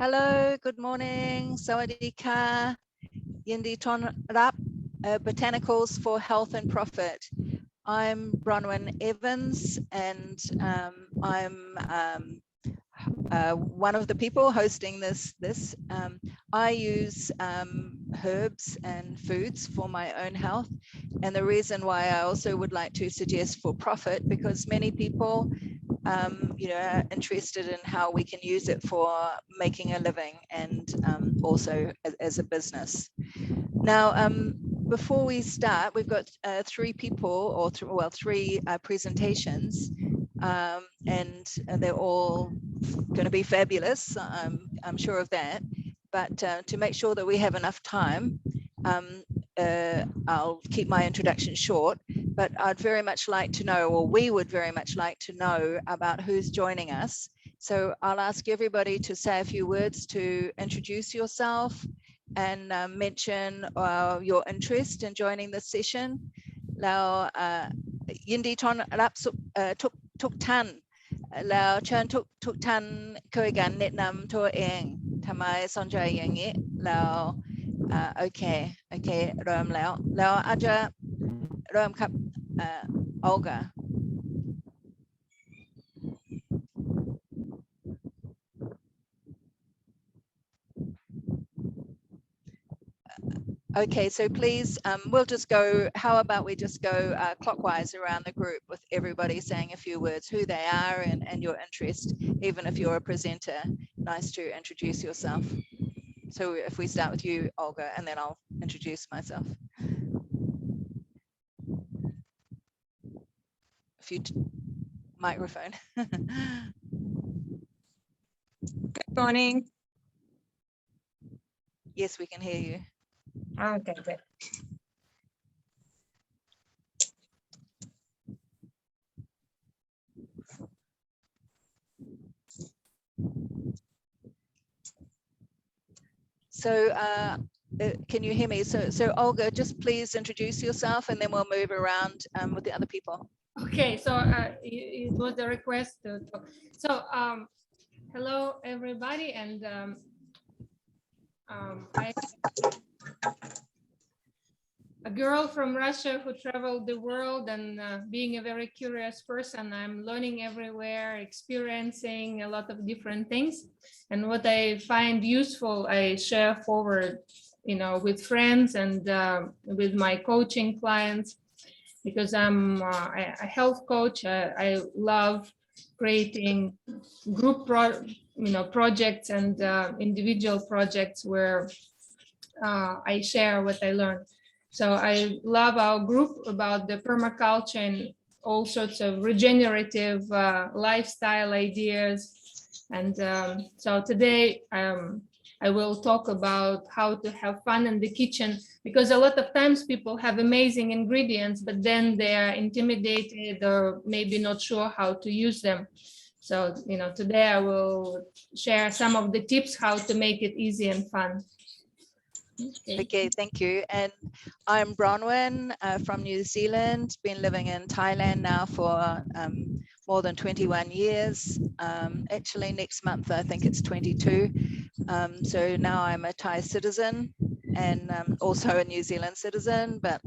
Hello, good morning. Sawadika. Yindi Ton Rap, Botanicals for Health and Profit. I'm Bronwyn Evans, and I'm one of the people hosting this. I use herbs and foods for my own health, and the reason why I also would like to suggest for profit, because many people are interested in how we can use it for making a living and also as a business. Now, before we start, we've got three people, or three presentations, and they're all going to be fabulous. I'm sure of that. But to make sure that we have enough time, I'll keep my introduction short, but I'd very much like to know, or we would very much like to know about who's joining us. So I'll ask everybody to say a few words to introduce yourself and mention your interest in joining this session. Lao Yindi Ton Rap Tuk Tan Lao Chern Tuk Tan Koigan Netnam To Eng Tamai Sonjay Yangi Lao okay Rom Lao Aja Rom Kap Olga. Okay, so please, we'll just go, how about we just go clockwise around the group with everybody saying a few words, who they are and your interest, even if you're a presenter. Nice to introduce yourself. So if we start with you, Olga, and then I'll introduce myself. If you microphone. Good morning. Yes, we can hear you. Okay, good. So can you hear me? So Olga, just please introduce yourself and then we'll move around with the other people. Okay, so it was a request to talk. So hello everybody, and I'm a girl from Russia who traveled the world, and being a very curious person, I'm learning everywhere, experiencing a lot of different things, and what I find useful I share forward, with friends and with my coaching clients, because I'm a health coach. I love creating group projects and individual projects where I share what I learned. So I love our group about the permaculture and all sorts of regenerative lifestyle ideas. And so today I will talk about how to have fun in the kitchen, because a lot of times people have amazing ingredients, but then they are intimidated or maybe not sure how to use them. So, today I will share some of the tips how to make it easy and fun. Okay, thank you. And I'm Bronwyn from New Zealand, been living in Thailand now for more than 21 years. Actually, next month, I think it's 22. So now I'm a Thai citizen and also a New Zealand citizen, but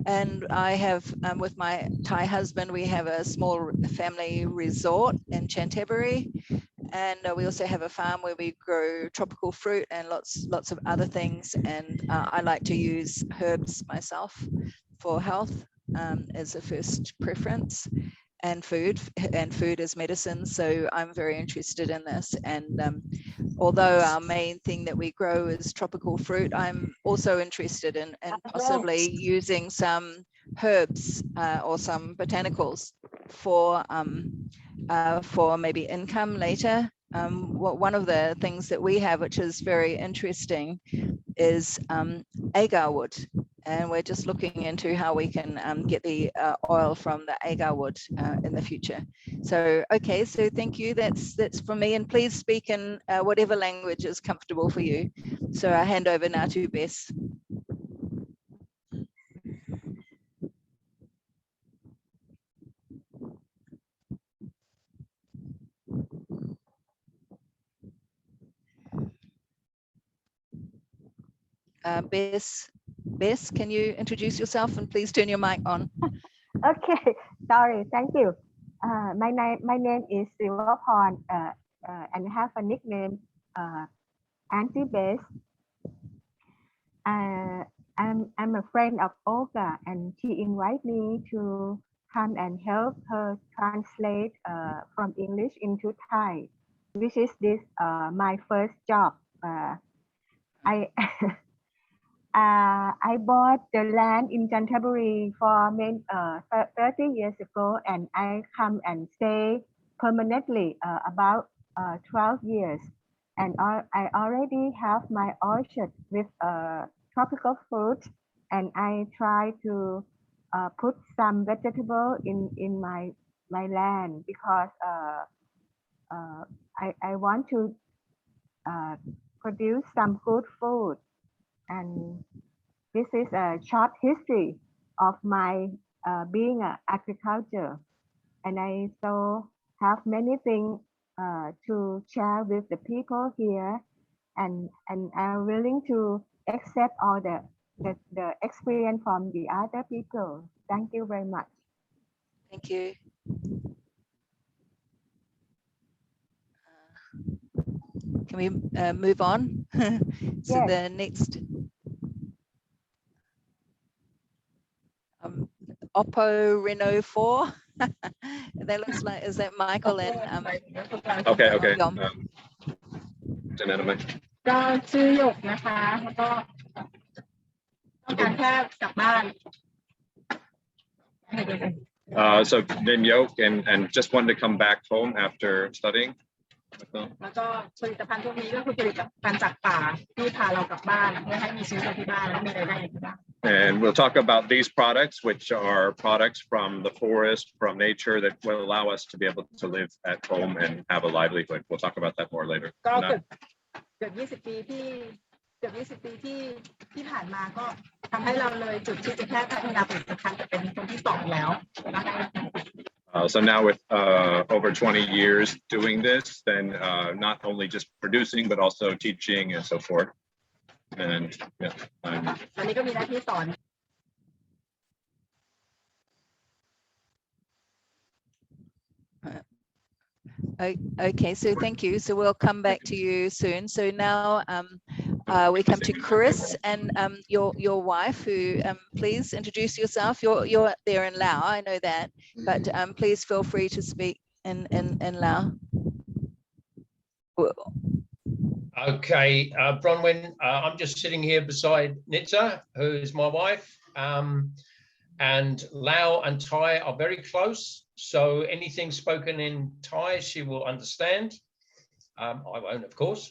and I have, with my Thai husband, we have a small family resort in Canterbury. And we also have a farm where we grow tropical fruit and lots of other things. And I like to use herbs myself for health as a first preference, and food as medicine. So I'm very interested in this. And although our main thing that we grow is tropical fruit, I'm also interested in possibly using some herbs or some botanicals for maybe income later. One of the things that we have, which is very interesting, is agar wood, and we're just looking into how we can get the oil from the agar wood in the future. So okay, so thank you. That's from me, and please speak in whatever language is comfortable for you. So I hand over now to Bess. Bess, can you introduce yourself and please turn your mic on? Okay, sorry, thank you. My name is Silvaporn, and I have a nickname, Auntie Bess. I'm a friend of Olga, and she invited me to come and help her translate from English into Thai, which is my first job. I bought the land in Canterbury for 30 years ago, and I come and stay permanently about 12 years. And I already have my orchard with tropical fruits, and I try to put some vegetable in my land because I want to produce some good food. And this is a short history of my being an agriculture, and I so have many things to share with the people here, and I'm willing to accept all the experience from the other people. Thank you very much. Thank you. Can we move on? So Yes. the next Oppo Renault 4. That looks like, is that Michael and Okay. Yom? จะแนะนำไหม ก็ชื่อหยกนะคะแล้วก็ต้องการแค่กลับบ้าน So named Yoke and just wanted to come back home after studying. แล้วก็ผลิตภัณฑ์พวกนี้ก็คือผลิตภัณฑ์จากป่าที่พาเรากลับบ้านเพื่อให้มีชีวิตอยู่ที่บ้านและมีรายได้อยู่ที่บ้าน And we'll talk about these products, which are products from the forest, from nature, that will allow us to be able to live at home and have a livelihood. We'll talk about that more later. ก็เกือบ20 ปีที่ผ่านมาก็ทำให้เราเลยจุดที่จะแค่พัฒนาผลิตภัณฑ์จะเป็นคนที่2แล้วนะคะ So now with over 20 years doing this, then not only just producing, but also teaching and so forth. And yeah. ตอนนี้ก็มีหน้าที่สอน Okay, so thank you. So we'll come back to you soon. So now we come to Chris and your wife, who please introduce yourself. You're there in Lao, I know that, but please feel free to speak in Lao. Okay, Bronwyn, I'm just sitting here beside Nitsa, who is my wife, and Lao and Thai are very close. So anything spoken in Thai, she will understand. I won't, of course.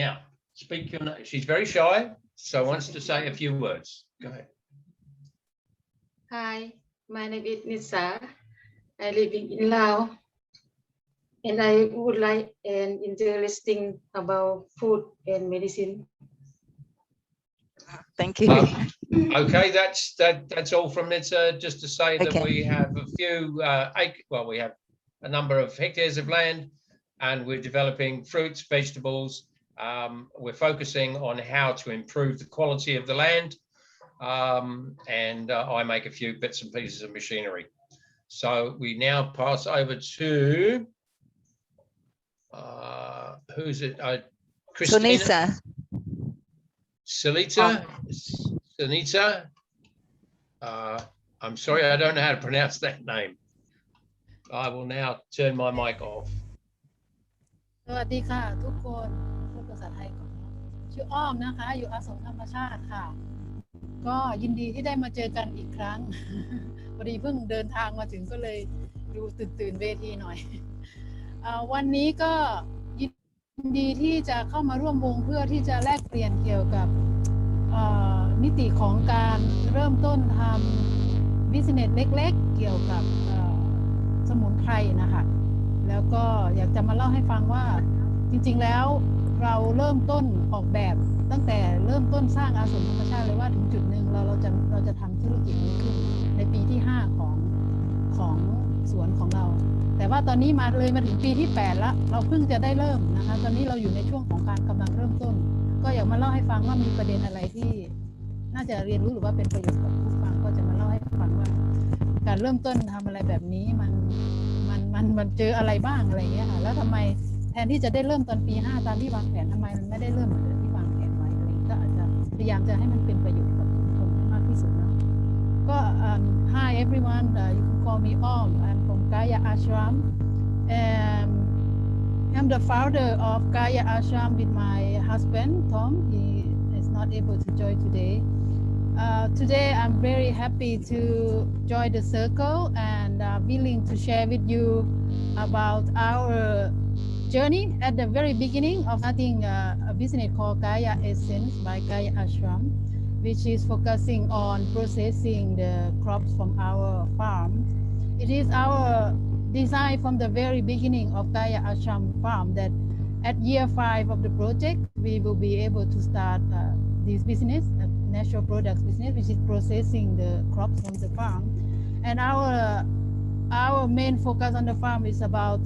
Now, speak your name. She's very shy, so wants to say a few words. Go ahead. Hi, my name is Nitsa. I live in Laos, and I would like an interesting about food and medicine. Thank you. Okay, that's all from Nitsa. Just to say that we have a few we have a number of hectares of land, and we're developing fruits, vegetables. We're focusing on how to improve the quality of the land, and I make a few bits and pieces of machinery. So we now pass over to who's it? Christina. Sunita. I'm sorry, I don't know how to pronounce that name. I will now turn my mic off. สวัสดีค่ะทุกคนพูดภาษาไทยก่อนชื่ออ้อมนะคะอยู่อาสมธรรมชาติค่ะก็ยินดีที่ได้มาเจอกันอีกครั้ง พอดีเพิ่งเดินทางมาถึงก็เลยดูตื่นเวทีหน่อยวันนี้ก็ยินดีที่จะเข้ามาร่วมวงเพื่อที่จะแลกเปลี่ยนเกี่ยวกับมิติของการเริ่มต้นทำบิสเนสเล็กๆเกี่ยวกับสมุนไพรนะคะแล้วก็อยากจะมาเล่าให้ฟังว่าจริงๆแล้วเราเริ่มต้นออกแบบตั้งแต่เริ่มต้นสร้างอาสมธรรมชาติเลยว่าถึงจุดหนึ่งเราจะทำธุรกิจนี้ขึ้นในปีที่5ของสวนของเราแต่ว่าตอนนี้มาถึงปีที่8แล้วเราเพิ่งจะได้เริ่มนะคะตอนนี้เราอยู่ในช่วงของการกำลังเริ่มต้น ก็อยากมาเล่าให้ฟังว่ามีประเด็นอะไรที่น่าจะเรียนรู้หรือว่าเป็นประโยชน์กับผู้ฟังก็จะมาเล่าให้ฟังว่าการเริ่มต้นทำอะไรแบบนี้มันเจออะไรบ้างอะไรอย่างเงี้ยค่ะแล้วทำไมแทนที่จะได้เริ่มตอนปี 5ตามที่วางแผนทำไมมันไม่ได้เริ่มเหมือนที่วางแผนไว้อะไรก็อาจจะพยายามจะให้มันเป็นประโยชน์กับทุกคนให้มากที่สุดนะก็ Hi everyone, you can call me Om. I'm from Kaya Ashram. I'm the founder of Kaya Ashram with my husband Tom. He is not able to join today. Today I'm very happy to join the circle and willing to share with you about our journey at the very beginning of starting a business called Kaya Essence by Kaya Ashram, which is focusing on processing the crops from our farm. It is our design from the very beginning of Kaya Ashram farm that at year 5 of the project, we will be able to start this business, natural products business, which is processing the crops from the farm. And our main focus on the farm is about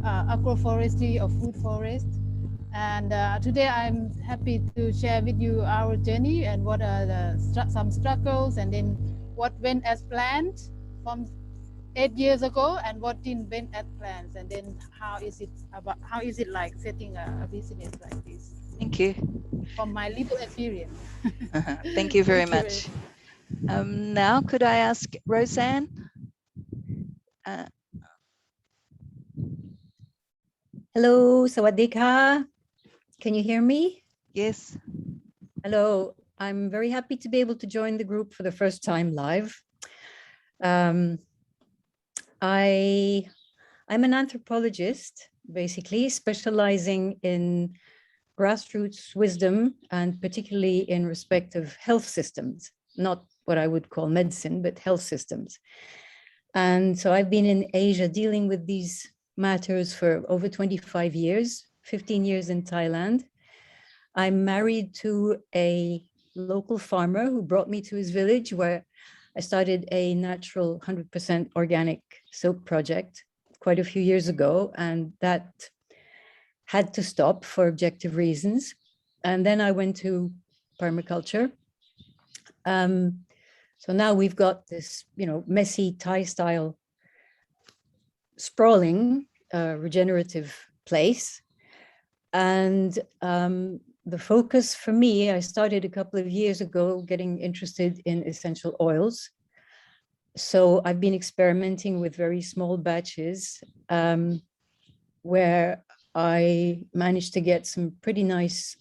agroforestry or food forest. And today I'm happy to share with you our journey and what are some struggles and then what went as planned from 8 years ago and what didn't went as plans and then how is it like setting a business like this. Thank you. From my little experience. Thank you very much. Now could I ask Roseanne? Hello, Sawadika. Can you hear me? Yes. Hello, I'm very happy to be able to join the group for the first time live. I'm an anthropologist, basically specializing in grassroots wisdom and particularly in respect of health systems, not what I would call medicine, but health systems. And so I've been in Asia dealing with these matters for over 25 years, 15 years in Thailand. I'm married to a local farmer who brought me to his village where I started a natural 100% organic soap project quite a few years ago, and that had to stop for objective reasons. And then I went to permaculture. So now we've got this, messy Thai style sprawling regenerative place. And the focus for me, I started a couple of years ago getting interested in essential oils. So I've been experimenting with very small batches where I managed to get some pretty nice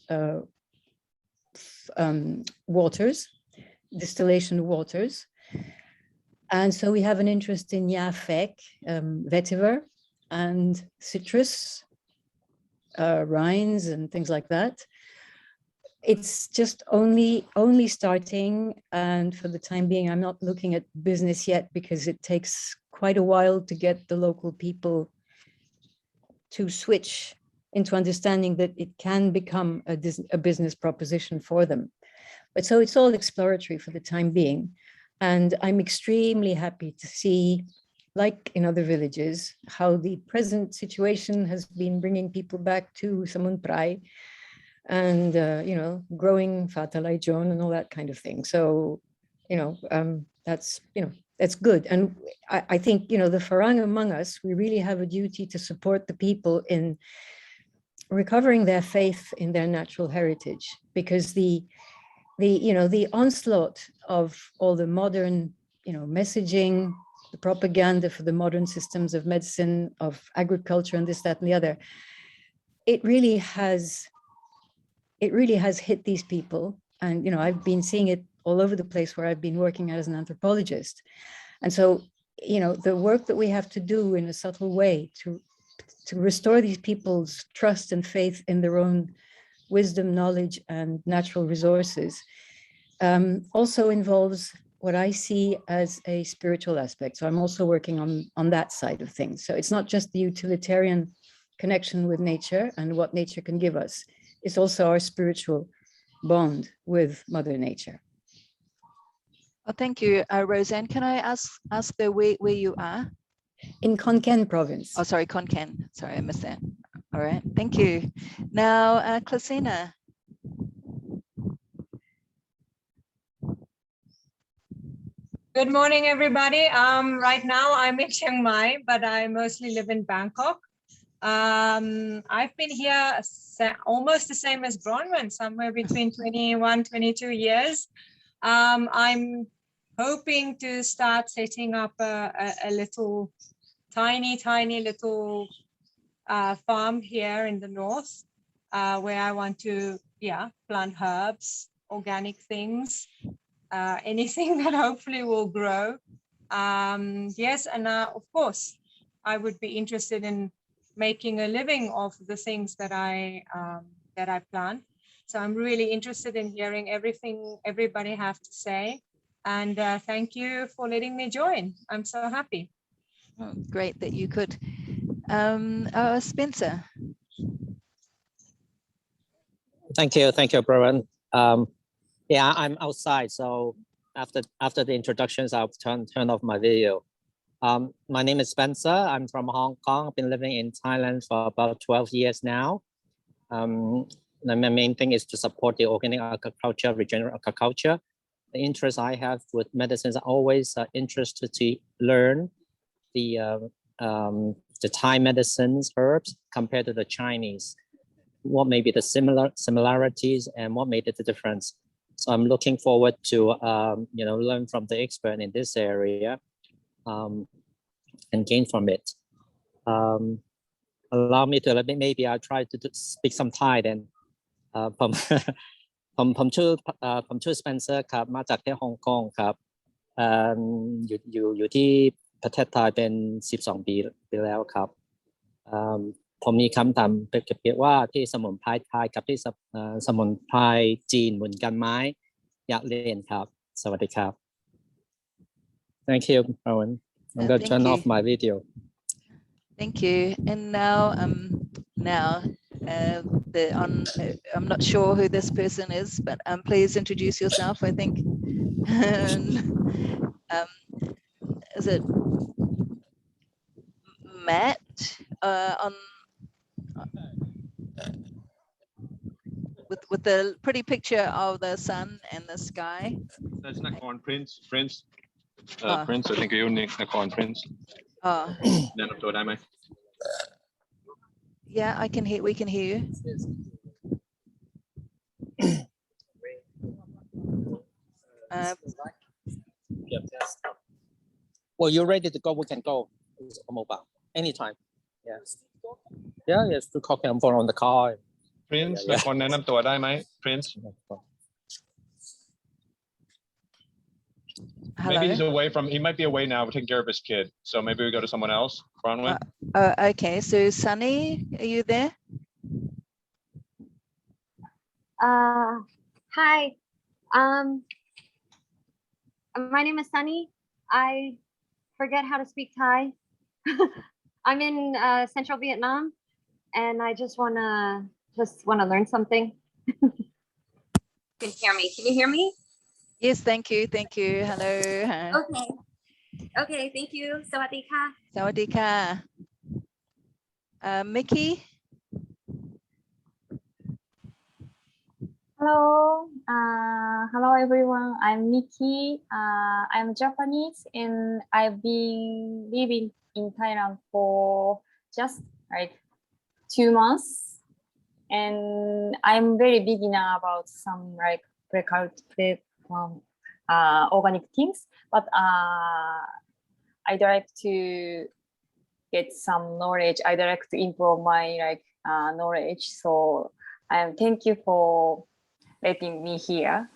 waters, distillation waters. And so we have an interest in Yafek, vetiver, and citrus, rinds and things like that. It's just only starting, and for the time being, I'm not looking at business yet because it takes quite a while to get the local people to switch into understanding that it can become a business proposition for them. But so it's all exploratory for the time being. And I'm extremely happy to see, like in other villages, how the present situation has been bringing people back to Samunprai and, growing Fatalaijon and all that kind of thing. So, that's good. And I think, the Farang among us, we really have a duty to support the people in recovering their faith in their natural heritage, because the onslaught of all the modern, messaging, the propaganda for the modern systems of medicine, of agriculture, and this, that, and the other, it really has hit these people. And, I've been seeing it all over the place where I've been working as an anthropologist. And so, the work that we have to do in a subtle way to restore these people's trust and faith in their own wisdom, knowledge, and natural resources also involves what I see as a spiritual aspect. So I'm also working on that side of things. So it's not just the utilitarian connection with nature and what nature can give us. It's also our spiritual bond with Mother Nature. Oh, thank you, Roseanne. Can I ask where you are? In Khon Kaen province. Oh, sorry, Khon Kaen. Sorry, I missed that. All right, thank you. Now, Klasina. Good morning, everybody. Right now I'm in Chiang Mai, but I mostly live in Bangkok. I've been here almost the same as Bronwyn, somewhere between 21, 22 years. I'm hoping to start setting up a little tiny little farm here in the north, where I want to, plant herbs, organic things, anything that hopefully will grow. Yes, and of course, I would be interested in making a living off the things that I plant. So I'm really interested in hearing everything everybody have to say. And thank you for letting me join. I'm so happy. Oh, great that you could. Spencer. Thank you, Brian. Yeah, I'm outside, so after the introductions, I'll turn off my video. My name is Spencer. I'm from Hong Kong. I've been living in Thailand for about 12 years now. My main thing is to support the organic agriculture, regenerative agriculture. The interest I have with medicines are always interested to learn the Thai medicines, herbs compared to the Chinese. What may be the similarities and what made it the difference. So I'm looking forward to learn from the expert in this area and gain from it. Allow me to maybe I'll try to speak some Thai then. ผมชื่อ Spencer ครับมาจากที่ฮ่องกงครับอยู่ที่ประเทศไทยเป็น12 ปีแล้วครับผมมีคำถามเปรียบว่าที่สมุนไพรไทยกับที่สมุนไพรจีนเหมือนกันไหมอยากเรียนครับสวัสดีครับ Thank you, Rowan. I'm going to turn off my video. Thank you. And now I'm not sure who this person is, but please introduce yourself. I think is it Matt on with the pretty picture of the sun and the sky. That's Nakorn Prince. Prince, I think you Nick Nakorn Prince. แนะนำตัวได้ไหม Yeah, we can hear you. Well, you're ready to go, we can go. It's mobile anytime. Yeah, yes, to copy and phone on the car. Prince เป็นคนแนะนำตัวได้ไหม Prince Hello? Maybe he might be away now, taking care of his kid. So maybe we go to someone else. Bronwyn? Okay, so Sunny, are you there? Hi. My name is Sunny. I forget how to speak Thai. I'm in Central Vietnam, and I just wanna learn something. Can you hear me? Yes, thank you. Hello. Okay, thank you. Sawadee ka. Sawadee ka. Mickey? Hello everyone. I'm Miki. I'm Japanese and I've been living in Thailand for just like 2 months. And I'm very beginner about some like organic things, but I'd like to get some knowledge. I'd like to improve my knowledge. So thank you for letting me here,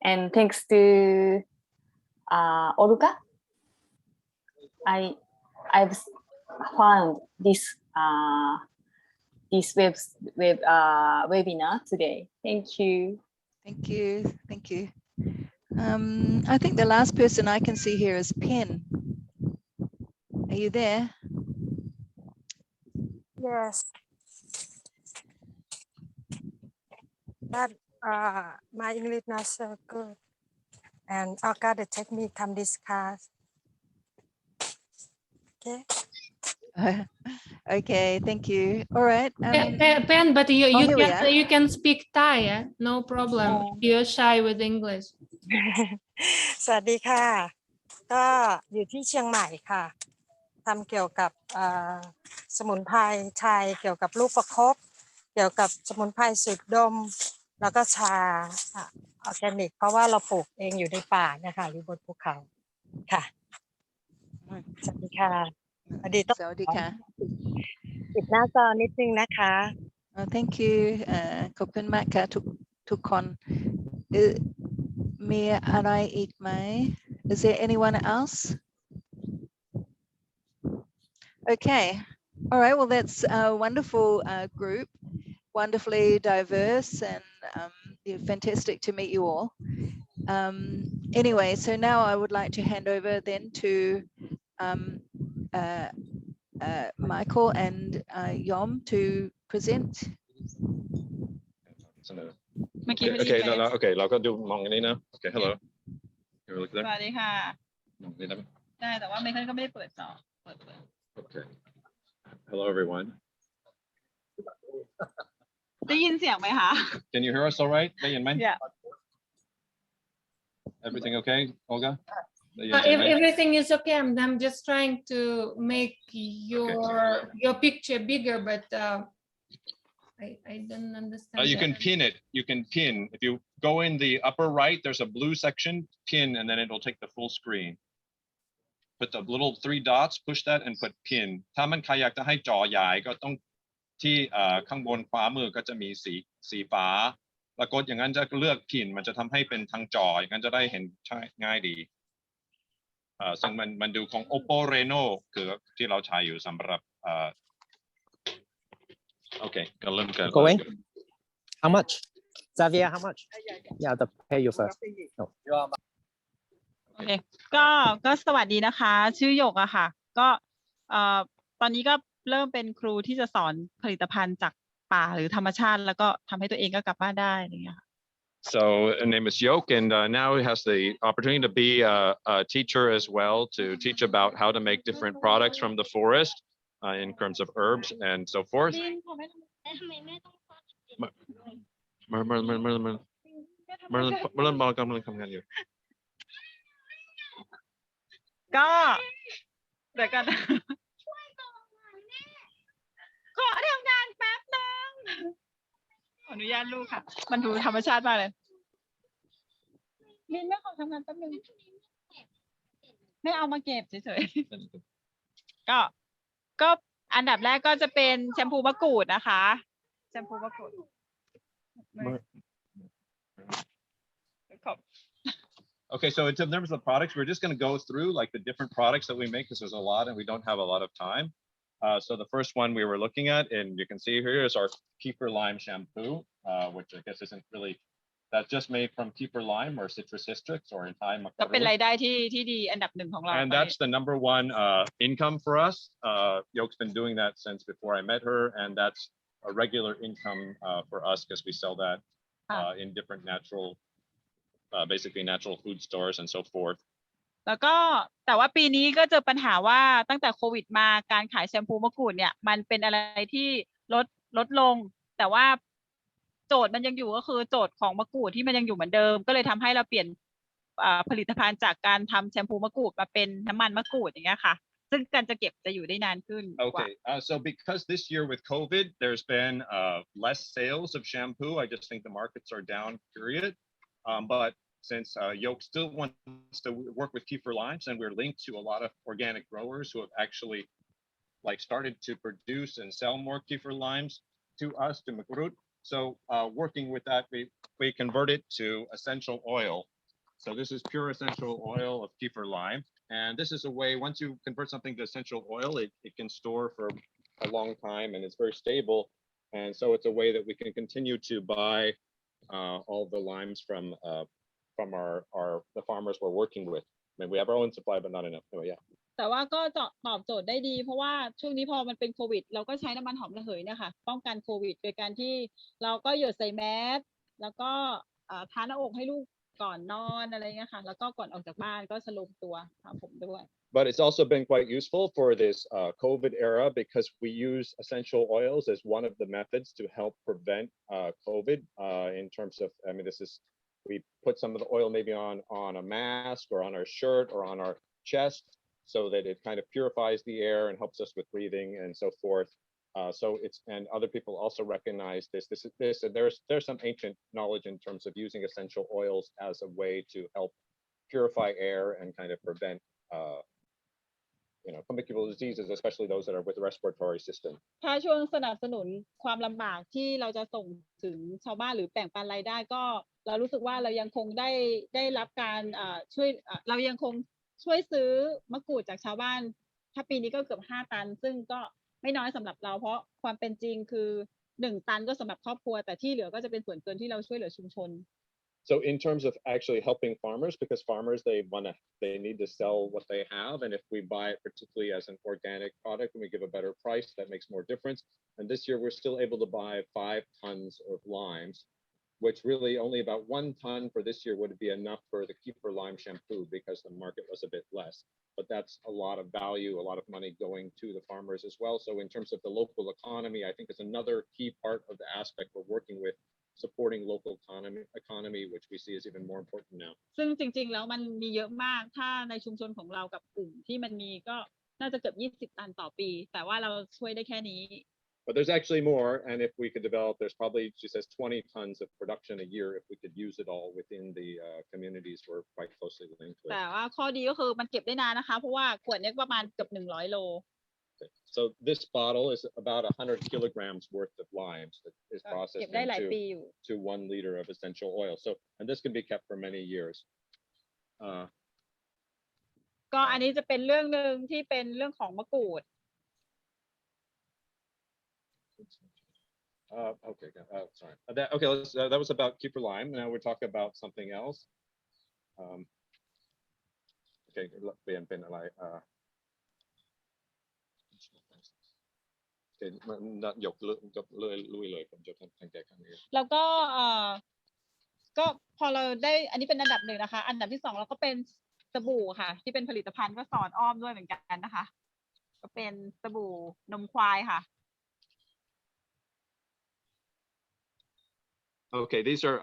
and thanks to Olga. I've found this webinar today. Thank you. I think the last person I can see here is Pen. Are you there? Yes. But my English not so good, and Olga the technique come discuss. Okay. Okay, thank you. All right. Pen, but you can speak Thai, no problem. You're shy with English. สวัสดีค่ะ ก็อยู่ที่เชียงใหม่ค่ะทำเกี่ยวกับสมุนไพรไทยเกี่ยวกับลูกประคบเกี่ยวกับสมุนไพรสูตรดมแล้วก็ชาออร์แกนิกเพราะว่าเราปลูกเองอยู่ในป่านะคะอยู่บนภูเขาค่ะสวัสดีค่ะอดีตต้อง สวัสดีค่ะ ปิดหน้าจอนิดนึงนะคะ thank you ขอบคุณมากค่ะทุกคนมีอะไรอีกไหม Is there anyone else? Okay. All right. Well, that's a wonderful group, wonderfully diverse, and fantastic to meet you all. Anyway, so now I would like to hand over then to Michael and Yom to present. Okay, okay, เราก็ดูมองอันนี้นะ Okay, hello. สวัสดีค่ะได้แต่ว่าไมเคิลก็ไม่ได้เปิดจอเปิด Okay. Hello everyone. ได้ยินเสียงไหมคะ Can you hear us all right? ได้ยินไหม Yeah. Everything okay, Olga? Everything is okay. I'm just trying to make your picture bigger, but I don't understand. You can pin it. You can pin. If you go in the upper right, there's a blue section, pin, and then it'll take the full screen. Put the little 3 dots, push that and put pin. ถ้ามันใครอยากจะให้จอใหญ่ก็ต้องที่ข้างบนขวามือก็จะมีสีฟ้าแล้วกดอย่างนั้นจะเลือกพินมันจะทำให้เป็นทางจออย่างนั้นจะได้เห็นง่ายดีซึ่งมันดูของ Oppo Reno คือที่เราใช้อยู่สำหรับOkay,ก็เริ่มกัน Going? How much? Xavier, how much? Yeah, I'll pay you first. No. โอเคก็สวัสดีนะคะชื่อหยกอะค่ะก็ตอนนี้ก็เริ่มเป็นครูที่จะสอนผลิตภัณฑ์จากป่าหรือธรรมชาติแล้วก็ทำให้ตัวเองก็กลับบ้านได้อะไรอย่างเงี้ยค่ะ So her name is Yoke, and now he has the opportunity to be a teacher as well to teach about how to make different products from the forest in terms of herbs and so forth. มาบอกกำลังทำงานอยู่ก็เดี๋ยวกันขอทำงานแป๊บนึงขออนุญาตลูกค่ะมันดูธรรมชาติมากเลยมินไม่ขอทำงานแป๊บนึงไม่เอามาเก็บเฉยๆก็อันดับแรกก็จะเป็นแชมพูมะกรูดนะคะแชมพูมะกรูดOkay, so in terms of the products, we're just going to go through like the different products that we make because there's a lot and we don't have a lot of time. So the first one we were looking at, and you can see here, is our Kefir Lime shampoo, which I guess isn't really, that's just made from Kefir Lime or citrus citrus or in Thai. ก็เป็นรายได้ที่ดีอันดับ 1ของเรา And that's the number 1 income for us. Yoke's been doing that since before I met her, and that's a regular income for us because we sell that in different basically natural food stores and so forth. แล้วก็แต่ว่าปีนี้ก็เจอปัญหาว่าตั้งแต่โควิดมาการขายแชมพูมะกรูดเนี่ยมันเป็นอะไรที่ลดลงแต่ว่าโจทย์มันยังอยู่ก็คือโจทย์ของมะกรูดที่มันยังอยู่เหมือนเดิมก็เลยทำให้เราเปลี่ยนผลิตภัณฑ์จากการทำแชมพูมะกรูดมาเป็นน้ำมันมะกรูดอย่างเงี้ยค่ะซึ่งการจะเก็บจะอยู่ได้นานขึ้น Okay, so because this year with COVID there's been less sales of shampoo, I just think the markets are down, period. But since Yoke still wants to work with Kefir Limes, and we're linked to a lot of organic growers who have actually started to produce and sell more Kefir Limes to us, to Makrut. So working with that, we convert it to essential oil. So this is pure essential oil of Kefir Lime. And this is a way, once you convert something to essential oil, it can store for a long time and it's very stable. And so it's a way that we can continue to buy all the limes from the farmers we're working with. I mean, we have our own supply, but not enough. Anyway, yeah. แต่ว่าก็ตอบโจทย์ได้ดีเพราะว่าช่วงนี้พอมันเป็นโควิดเราก็ใช้น้ำมันหอมระเหยเนี่ยค่ะป้องกันโควิดโดยการที่เราก็หยดใส่แมสแล้วก็ทาหน้าอกให้ลูกก่อนนอนอะไรเงี้ยค่ะแล้วก็ก่อนออกจากบ้านก็สโลมตัวผมด้วย But it's also been quite useful for this COVID era because we use essential oils as one of the methods to help prevent COVID in terms of, I mean, we put some of the oil maybe on a mask or on our shirt or on our chest so that it kind of purifies the air and helps us with breathing and so forth. So it's, and other people also recognize this. There's some ancient knowledge in terms of using essential oils as a way to help purify air and kind of prevent communicable diseases, especially those that are with the respiratory system. ถ้าช่วงสนับสนุนความลำบากที่เราจะส่งถึงชาวบ้านหรือแบ่งปันรายได้ก็เรารู้สึกว่าเรายังคงได้รับการช่วยเรายังคงช่วยซื้อมะกรูดจากชาวบ้านถ้าปีนี้ก็เกือบ5 ตันซึ่งก็ไม่น้อยสำหรับเราเพราะความเป็นจริงคือ1 ตันก็สำหรับครอบครัวแต่ที่เหลือก็จะเป็นส่วนเกินที่เราช่วยเหลือชุมชนSo in terms of actually helping farmers, because farmers, they need to sell what they have. And if we buy it particularly as an organic product and we give a better price, that makes more difference. And this year we're still able to buy 5 tons of limes, which really only about 1 ton for this year would be enough for the Keeper Lime shampoo because the market was a bit less. But that's a lot of value, a lot of money going to the farmers as well. So in terms of the local economy, I think it's another key part of the aspect we're working with. Supporting local economy, which we see is even more important now. ซึ่งจริงๆแล้วมันมีเยอะมากถ้าในชุมชนของเรากับกลุ่มที่มันมีก็น่าจะเกือบ20 ตันต่อปีแต่ว่าเราช่วยได้แค่นี้ But there's actually more, and if we could develop, there's probably, she says, 20 tons of production a year if we could use it all within the communities we're quite closely linked with. แต่ว่าข้อดีก็คือมันเก็บได้นานนะคะเพราะว่าขวดนี้ประมาณเกือบ100 โลSo this bottle is about 100 kilograms worth of limes that is processed into 1 liter of essential oil. So, and this can be kept for many years. ก็อันนี้จะเป็นเรื่องนึงที่เป็นเรื่องของมะกรูด Okay, sorry. Okay, that was about Keeper Lime. Now we're talking about something else. Okay, เป็นอะไรยกเลยผมจะทำแก้ครั้งนี้แล้วก็พอเราได้อันนี้เป็นอันดับ1นะคะอันดับที่2เราก็เป็นสบู่ค่ะที่เป็นผลิตภัณฑ์ก็สอนอ้อมด้วยเหมือนกันนะคะก็เป็นสบู่นมควายค่ะ Okay, these are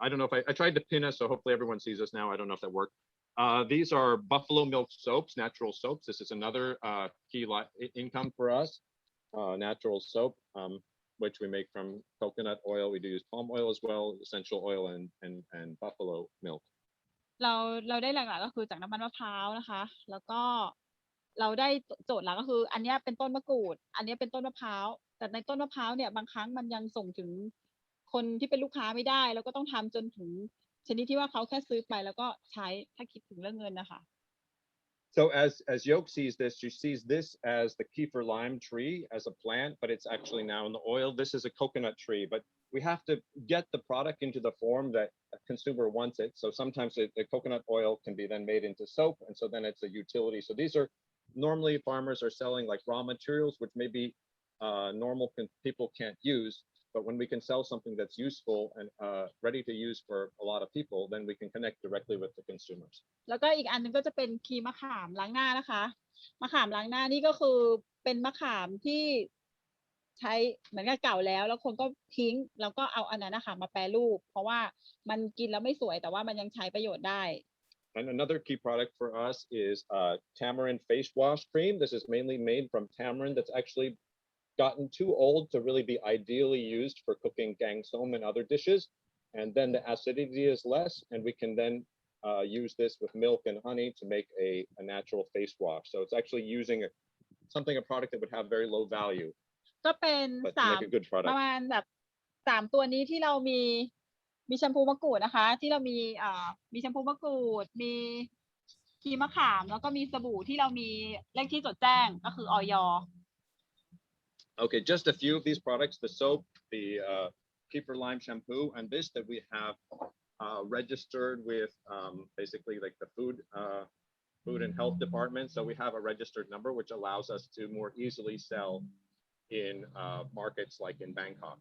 I don't know if I tried to pin us so hopefully everyone sees us now. I don't know if that worked. These are buffalo milk soaps, natural soaps. This is another key income for us. Natural soap, which we make from coconut oil. We do use palm oil as well, essential oil and buffalo milk. เราได้หลักๆก็คือจากน้ำมันมะพร้าวนะคะแล้วก็เราได้โจทย์หลักก็คืออันนี้เป็นต้นมะกรูดอันนี้เป็นต้นมะพร้าวแต่ในต้นมะพร้าวเนี่ยบางครั้งมันยังส่งถึงคนที่เป็นลูกค้าไม่ได้แล้วก็ต้องทำจนถึงชนิดที่ว่าเขาแค่ซื้อไปแล้วก็ใช้ถ้าคิดถึงเรื่องเงินนะคะSo as Yoke sees this, she sees this as the Kefir lime tree as a plant, but it's actually now in the oil. This is a coconut tree, but we have to get the product into the form that a consumer wants it. So sometimes the coconut oil can be then made into soap, and so then it's a utility. So these are normally farmers are selling like raw materials, which maybe normal people can't use. But when we can sell something that's useful and ready to use for a lot of people, then we can connect directly with the consumers. แล้วก็อีกอันนึงก็จะเป็นครีมมะขามล้างหน้านะคะมะขามล้างหน้านี่ก็คือเป็นมะขามที่ใช้เหมือนกับเก่าแล้วคนก็ทิ้งแล้วก็เอาอันนั้นนะคะมาแปรรูปเพราะว่ามันกินแล้วไม่สวยแต่ว่ามันยังใช้ประโยชน์ได้ And another key product for us is tamarind face wash cream. This is mainly made from tamarind that's actually gotten too old to really be ideally used for cooking gang som and other dishes. And then the acidity is less, and we can then use this with milk and honey to make a natural face wash. So it's actually using a product that would have very low value. ก็เป็นประมาณแบบ3ตัวนี้ที่เรามีแชมพูมะกรูดนะคะที่เรามีแชมพูมะกรูดมีครีมมะขามแล้วก็มีสบู่ที่เรามีเลขที่จดแจ้งก็คืออย. Okay, just a few of these products, the soap, the Kefir lime shampoo, and this that we have registered with basically like the food and health department. So we have a registered number, which allows us to more easily sell in markets like in Bangkok.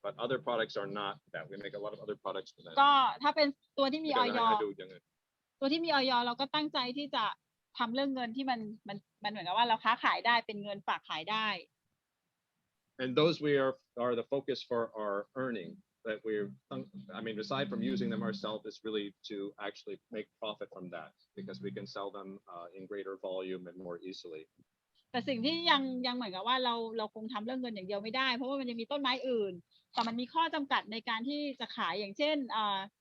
But other products are not that. We make a lot of other products for that. ก็ถ้าเป็นตัวที่มีอยเราก็ตั้งใจที่จะทำเรื่องเงินที่มันเหมือนกับว่าเราค้าขายได้เป็นเงินฝากขายได้ And those are the focus for our earning. that we're, I mean, aside from using them ourselves, is really to actually make profit from that because we can sell them in greater volume and more easily. แต่สิ่งที่ยังเหมือนกับว่าเราคงทำเรื่องเงินอย่างเดียวไม่ได้เพราะว่ามันยังมีต้นไม้อื่นแต่มันมีข้อจำกัดในการที่จะขายอย่างเช่น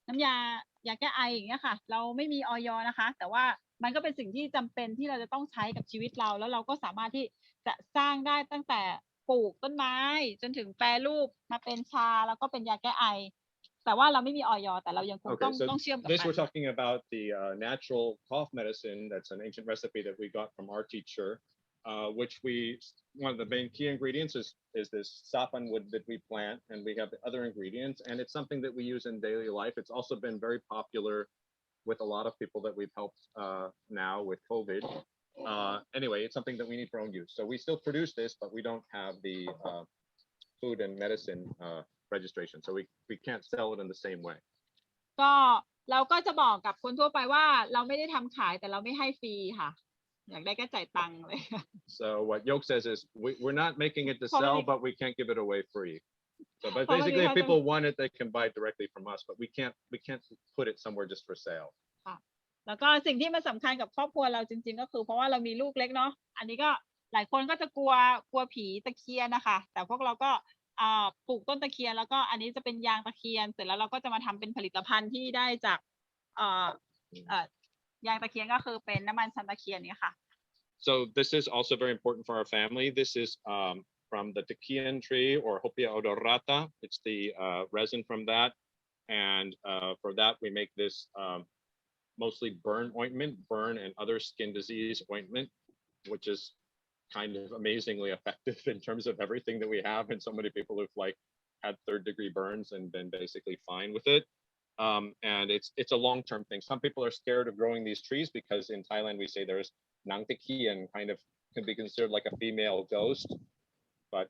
น้ำยาแก้ไออย่างเงี้ยค่ะเราไม่มีอย.นะคะแต่ว่ามันก็เป็นสิ่งที่จำเป็นที่เราจะต้องใช้กับชีวิตเราแล้วเราก็สามารถที่จะสร้างได้ตั้งแต่ปลูกต้นไม้จนถึงแปรรูปมาเป็นชาแล้วก็เป็นยาแก้ไอแต่ว่าเราไม่มีอย.แต่เรายังคงต้องเชื่อมกับ This we're talking about the natural cough medicine. That's an ancient recipe that we got from our teacher. Which one of the main key ingredients is this saffron wood that we plant, and we have the other ingredients, and it's something that we use in daily life. It's also been very popular with a lot of people that we've helped now with COVID. Anyway, it's something that we need for own use. So we still produce this, but we don't have the food and medicine registration, so we can't sell it in the same way. ก็เราก็จะบอกกับคนทั่วไปว่าเราไม่ได้ทำขายแต่เราไม่ให้ฟรีค่ะอยากได้ก็จ่ายตังค์เลย So what Yoke says is we're not making it to sell, but we can't give it away free. So but basically, if people want it, they can buy it directly from us, but we can't put it somewhere just for sale. แล้วก็สิ่งที่มันสำคัญกับครอบครัวเราจริงๆก็คือเพราะว่าเรามีลูกเล็กเนาะอันนี้ก็หลายคนก็จะกลัวผีตะเคียนนะคะแต่พวกเราก็ปลูกต้นตะเคียนแล้วก็อันนี้จะเป็นยางตะเคียนเสร็จแล้วเราก็จะมาทำเป็นผลิตภัณฑ์ที่ได้จากยางตะเคียนก็คือเป็นน้ำมันชันตะเคียนเนี่ยค่ะ So this is also very important for our family. This is from the takian tree or Hopia odorata. It's the resin from that, and for that we make this mostly burn ointment, burn and other skin disease ointment, which is kind of amazingly effective in terms of everything that we have, and so many people who've like had third-degree burns and been basically fine with it. And it's a long-term thing. Some people are scared of growing these trees because in Thailand we say there's nang tekian, kind of can be considered like a female ghost, but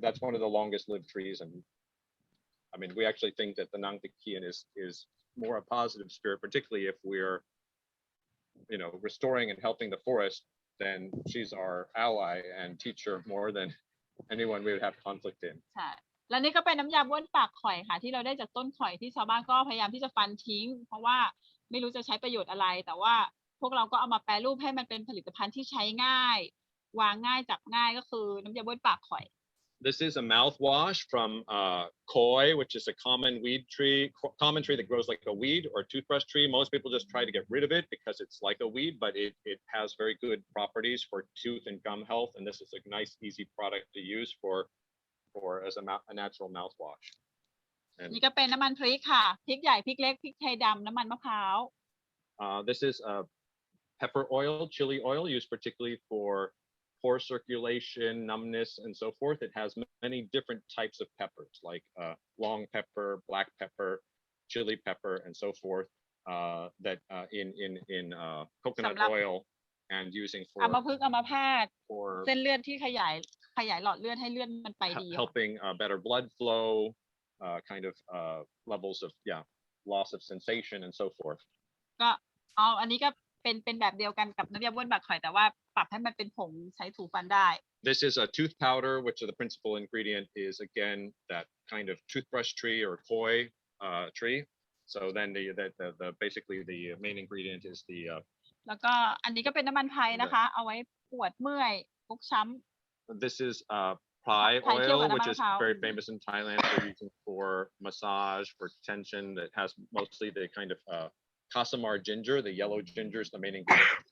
that's one of the longest lived trees, and I mean we actually think that the nang tekian is more a positive spirit, particularly if we're restoring and helping the forest. Then she's our ally and teacher more than anyone we would have conflict in. ใช่แล้วนี่ก็เป็นน้ำยาบ้วนปากข่อยค่ะที่เราได้จากต้นข่อยที่ชาวบ้านก็พยายามที่จะฟันทิ้งเพราะว่าไม่รู้จะใช้ประโยชน์อะไรแต่ว่าพวกเราก็เอามาแปรรูปให้มันเป็นผลิตภัณฑ์ที่ใช้ง่ายวางง่ายจับง่ายก็คือน้ำยาบ้วนปากข่อย This is a mouthwash from koi, which is a common tree that grows like a weed or toothbrush tree. Most people just try to get rid of it because it's like a weed, but it has very good properties for tooth and gum health, and this is a nice, easy product to use for as a natural mouthwash. นี่ก็เป็นน้ำมันพริกค่ะพริกใหญ่พริกเล็กพริกไทยดำน้ำมันมะพร้าว This is pepper oil, chili oil, used particularly for pore circulation, numbness, and so forth. It has many different types of peppers, like long pepper, black pepper, chili pepper, and so forth. That in coconut oil and using for อัมพฤกษ์อัมพาตเส้นเลือดที่ขยายหลอดเลือดให้เลือดมันไปดี helping better blood flow, kind of levels of loss of sensation and so forth. ก็อันนี้ก็เป็นแบบเดียวกันกับน้ำยาบ้วนปากข่อยแต่ว่าปรับให้มันเป็นผงใช้ถูฟันได้ This is a tooth powder, which the principal ingredient is again that kind of toothbrush tree or koi tree. So then the basically the main ingredient is the แล้วก็อันนี้ก็เป็นน้ำมันไพรนะคะเอาไว้ปวดเมื่อยฟกช้ำ This is pai oil, which is very famous in Thailand for using for massage, for tension. That has mostly the kind of Casamar ginger, the yellow ginger is the main ingredient.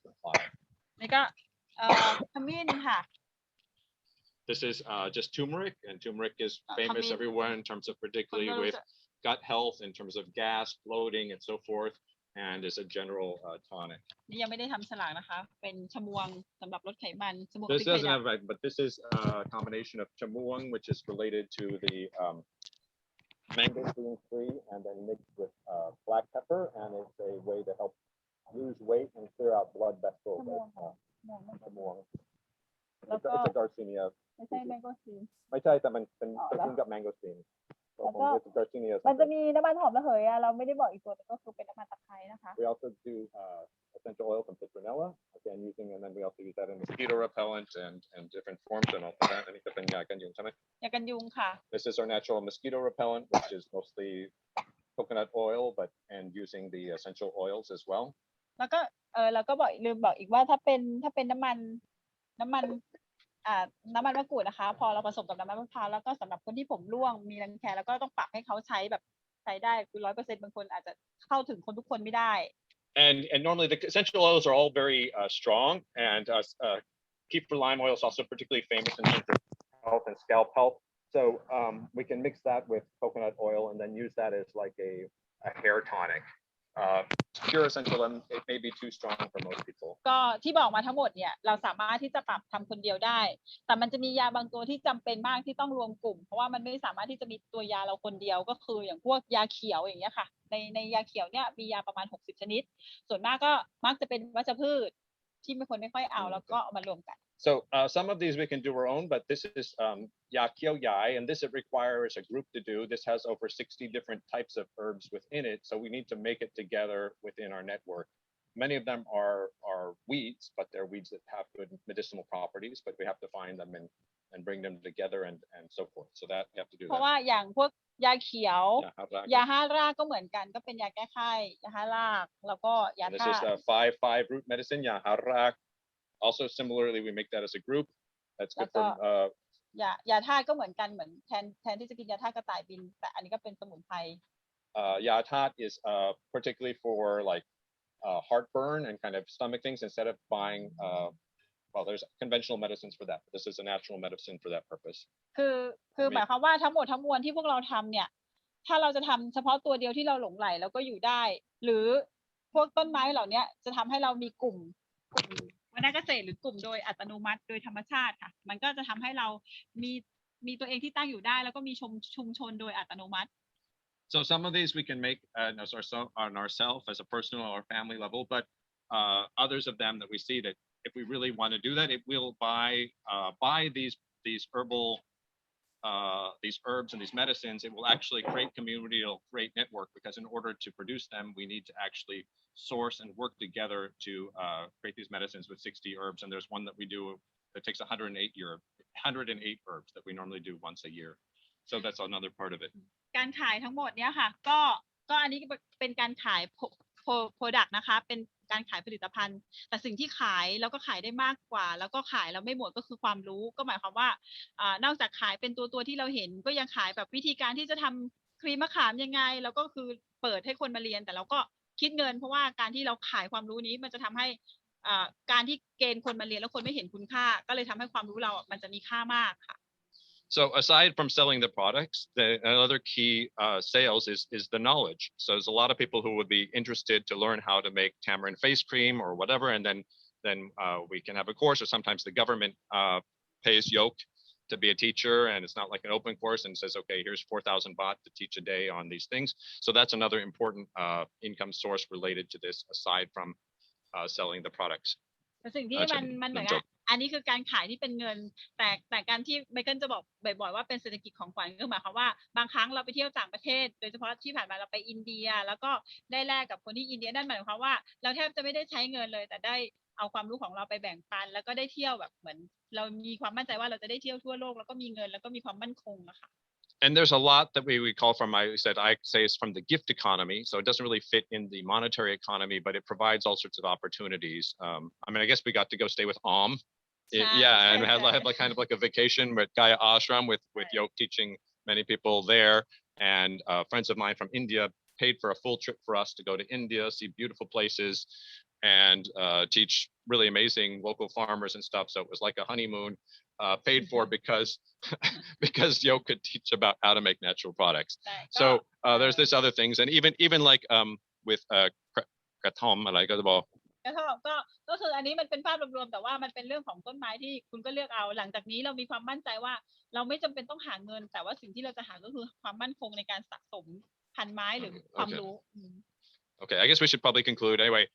นี่ก็ขมิ้นค่ะ This is just turmeric, and turmeric is famous everywhere in terms of particularly with gut health, in terms of gas, bloating, and so forth, and is a general tonic. นี่ยังไม่ได้ทำฉลากนะคะเป็นชมวงสำหรับลดไขมันชมวง This doesn't have, but this is a combination of chamuang, which is related to the mangosteen tree, and then mixed with black pepper, and it's a way to help lose weight and clear out blood vessels. It's a Garcinia. ไม่ใช่แมงโกซีน ไม่ใช่แต่มันเป็นกับ mangosteen. แล้วก็มันจะมีน้ำมันหอมระเหยเราไม่ได้บอกอีกตัวนึงก็คือเป็นน้ำมันตะไคร้นะคะ We also do a essential oil from citronella, again using, and then we also use that in mosquito repellent and different forms and all that. I think the yāกันยุงใช่ไหม ยากันยุงค่ะ This is our natural mosquito repellent, which is mostly coconut oil, but and using the essential oils as well. แล้วก็เราก็ลืมบอกอีกว่าถ้าเป็นน้ำมันน้ำมันมะกรูดนะคะพอเราผสมกับน้ำมันมะพร้าวแล้วก็สำหรับคนที่ผมร่วงมีรังแคแล้วก็ต้องปรับให้เขาใช้แบบใช้ได้คือ 100% บางคนอาจจะเข้าถึงคนทุกคนไม่ได้ And normally the essential oils are all very strong, and kefir lime oil is also particularly famous in terms of health and scalp health. So we can mix that with coconut oil and then use that as like a hair tonic. Pure essential oil, it may be too strong for most people. ก็ที่บอกมาทั้งหมดเนี่ยเราสามารถที่จะปรับทำคนเดียวได้แต่มันจะมียาบางตัวที่จำเป็นมากที่ต้องรวมกลุ่มเพราะว่ามันไม่สามารถที่จะมีตัวยาเราคนเดียวก็คืออย่างพวกยาเขียวอย่างเงี้ยค่ะในยาเขียวเนี่ยมียาประมาณ60ชนิดส่วนมากก็มักจะเป็นวัชพืชที่ไม่คนไม่ค่อยเอาแล้วก็เอามารวมกัน So some of these we can do our own, but this is ya kiao yai, and this it requires a group to do. This has over 60 different types of herbs within it, so we need to make it together within our network. Many of them are weeds, but they're weeds that have good medicinal properties, but we have to find them and bring them together and so forth. So that you have to do เพราะ that. ว่าอย่างพวกยาเขียวยา5 รากก็เหมือนกันก็เป็นยาแก้ไข้ยา5 รากแล้วก็ยา And ธา this is 5 root medicine, ya harak. Also similarly, we make that as a group. That's good for ยาธาตุก็เหมือนกันเหมือนแทนที่จะกินยาธาตุกระต่ายบินแต่อันนี้ก็เป็นสมุนไพร ya tat is particularly for like heartburn and kind of stomach things instead of buying well there's conventional medicines for that but this is a natural medicine for that purpose คือหมายความว่าทั้งหมดทั้งมวลที่พวกเราทำเนี่ยถ้าเราจะทำเฉพาะตัวเดียวที่เราหลงใหลแล้วก็อยู่ได้หรือพวกต้นไม้เหล่านี้จะทำให้เรามีกลุ่มวรรณเกษตรหรือกลุ่มโดยอัตโนมัติโดยธรรมชาติค่ะมันก็จะทำให้เรามีตัวเองที่ตั้งอยู่ได้แล้วก็มีชุมชนโดยอัตโนมัติ So some of these we can make on ourselves as a personal or family level, but others of them that we see that if we really want to do that, it will buy these herbal these herbs and these medicines. It will actually create community, it'll create network because in order to produce them, we need to actually source and work together to create these medicines with 60 herbs. And there's one that we do that takes 108 herbs that we normally do once a year. So that's another part of it. การขายทั้งหมดเนี้ยค่ะก็อันนี้เป็นการขาย product นะคะเป็นการขายผลิตภัณฑ์แต่สิ่งที่ขายแล้วก็ขายได้มากกว่าแล้วก็ขายแล้วไม่หมดก็คือความรู้ก็หมายความว่านอกจากขายเป็นตัวที่เราเห็นก็ยังขายแบบวิธีการที่จะทำครีมมะขามยังไงแล้วก็คือเปิดให้คนมาเรียนแต่เราก็คิดเงินเพราะว่าการที่เราขายความรู้นี้มันจะทำให้การที่เกณฑ์คนมาเรียนแล้วคนไม่เห็นคุณค่าก็เลยทำให้ความรู้เรามันจะมีค่ามากค่ะSo aside from selling the products, another key sales is the knowledge. So there's a lot of people who would be interested to learn how to make tamarind face cream or whatever, and then we can have a course, or sometimes the government pays Yoke to be a teacher, and it's not like an open course and says, okay, here's 4,000 baht to teach a day on these things. So that's another important income source related to this, aside from selling the products. สิ่งที่มันเหมือนกันอันนี้คือการขายที่เป็นเงินแต่การที่ไมเคิลจะบอกบ่อยๆว่าเป็นเศรษฐกิจของขวัญก็หมายความว่าบางครั้งเราไปเที่ยวต่างประเทศโดยเฉพาะที่ผ่านมาเราไปอินเดียแล้วก็ได้แลกกับคนที่อินเดียนั่นหมายความว่าเราแทบจะไม่ได้ใช้เงินเลยแต่ได้เอาความรู้ของเราไปแบ่งปันแล้วก็ได้เที่ยวแบบเหมือนเรามีความมั่นใจว่าเราจะได้เที่ยวทั่วโลกแล้วก็มีเงินแล้วก็มีความมั่นคงนะคะ And there's a lot that we call from, I say it's from the gift economy. So it doesn't really fit in the monetary economy, but it provides all sorts of opportunities. I mean, I guess we got to go stay with Om. Yeah, and have like kind of like a vacation with Gaya Ashram with Yoke teaching many people there. And friends of mine from India paid for a full trip for us to go to India, see beautiful places, and teach really amazing local farmers and stuff. So it was like a honeymoon paid for because Yoke could teach about how to make natural products. So there's this other things, and even like with Kratom, likeก็คืออันนี้มันเป็นภาพรวมๆแต่ว่ามันเป็นเรื่องของต้นไม้ที่คุณก็เลือกเอาหลังจากนี้เรามีความมั่นใจว่าเราไม่จำเป็นต้องหาเงินแต่ว่าสิ่งที่เราจะหาก็คือความมั่นคงในการสะสมพันไม้หรือความรู้ Okay, I guess we should probably conclude anyway.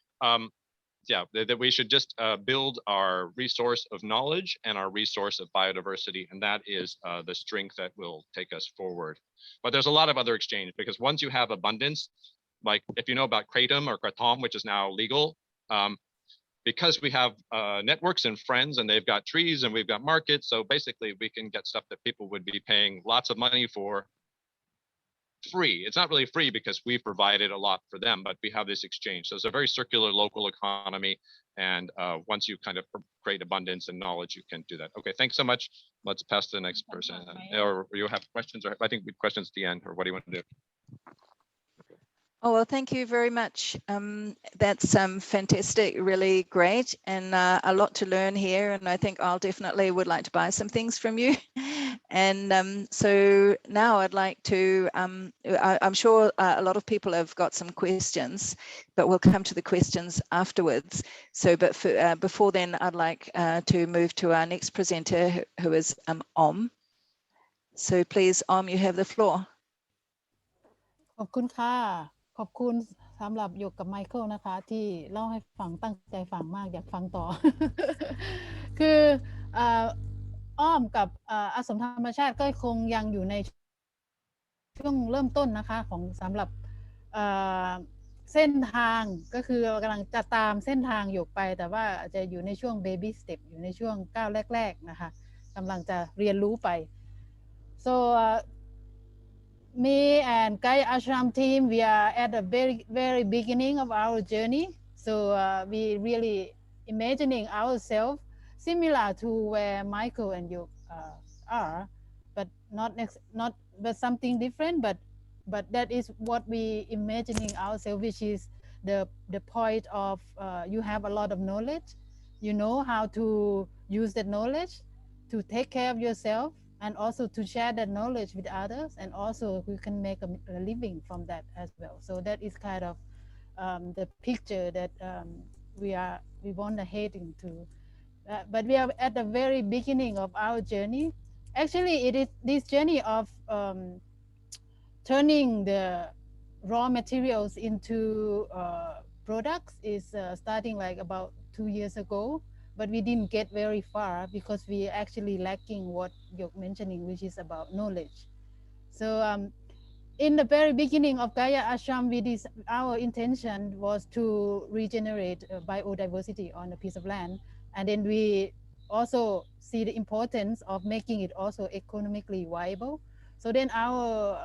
Yeah, that we should just build our resource of knowledge and our resource of biodiversity, and that is the strength that will take us forward. But there's a lot of other exchange because once you have abundance, like if you know about kratom or kratom, which is now legal, because we have networks and friends, and they've got trees and we've got markets. So basically we can get stuff that people would be paying lots of money for free. It's not really free because we've provided a lot for them, but we have this exchange. So it's a very circular local economy. And once you kind of create abundance and knowledge, you can do that. Okay, thanks so much. Let's pass to the next person. Or you have questions, or I think we have questions at the end, or what do you want to do? Oh, well, thank you very much. That's fantastic, really great, and a lot to learn here. And I think I'll definitely would like to buy some things from you. And so now I'd like to, I'm sure a lot of people have got some questions, but we'll come to the questions afterwards. So, but for, before then, I'd like to move to our next presenter, who is Om. So please, Om, you have the floor. ขอบคุณค่ะขอบคุณสำหรับหยกกับไมเคิลนะคะที่เล่าให้ฟังตั้งใจฟังมากอยากฟังต่อ คืออ้อมกับอาสมธรรมชาติก็คงยังอยู่ในช่วงเริ่มต้นนะคะของสำหรับเส้นทางก็คือกำลังจะตามเส้นทางหยกไปแต่ว่าจะอยู่ในช่วง baby step อยู่ในช่วงก้าวแรกๆนะคะกำลังจะเรียนรู้ไป so me and Kaya Ashram team, we are at the very beginning of our journey. So we really imagining ourselves similar to where Michael and you are, but but something different. But that is what we imagining ourselves, which is the point of you have a lot of knowledge, you know how to use that knowledge to take care of yourself. And also to share that knowledge with others, and also we can make a living from that as well. So that is kind of the picture that we want to head into. But we are at the very beginning of our journey. Actually, it is this journey of turning the raw materials into products is starting like about 2 years ago. But we didn't get very far because we actually lacking what you're mentioning, which is about knowledge. So in the very beginning of Gaia Ashram, our intention was to regenerate biodiversity on a piece of land. And then we also see the importance of making it also economically viable. So then our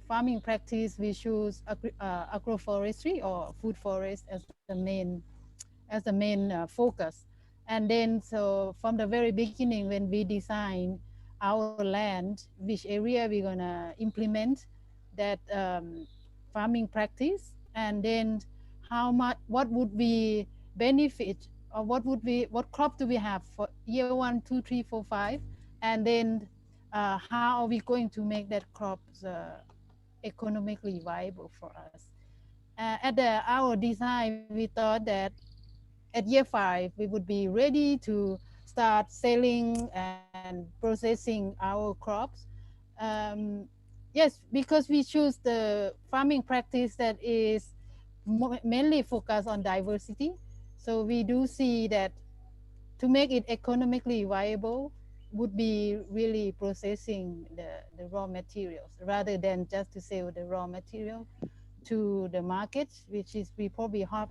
farming practice, we choose agroforestry or food forest as the main focus. And then, so from the very beginning, when we design our land, which area we're gonna implement that farming practice, and then what would be benefit, or what crop do we have for year 1, 2, 3, 4, 5, and then how are we going to make that crops economically viable for us? At our design, we thought that at year 5, we would be ready to start selling and processing our crops. Yes, because we choose the farming practice that is mainly focused on diversity. So we do see that to make it economically viable would be really processing the raw materials rather than just to sell the raw material to the market, which is we probably have.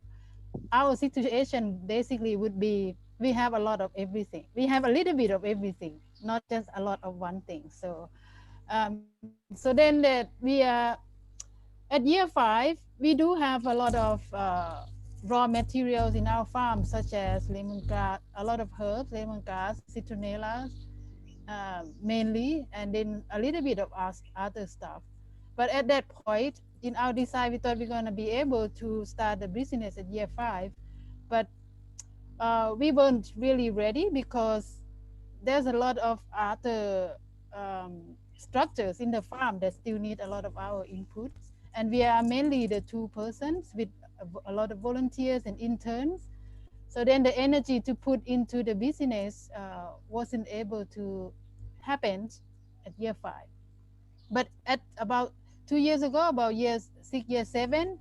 Our situation basically would be we have a lot of everything. We have a little bit of everything, not just a lot of one thing. So, so then that we are at year 5, we do have a lot of raw materials in our farm, such as lemongrass, a lot of herbs, lemongrass, citronellas, mainly, and then a little bit of other stuff. But at that point, in our design, we thought we're going to be able to start the business at year 5, but we weren't really ready because there's a lot of other structures in the farm that still need a lot of our input. And we are mainly the 2 persons with a lot of volunteers and interns. So then the energy to put into the business wasn't able to happen at year 5. But at about 2 years ago, about year 6, year 7,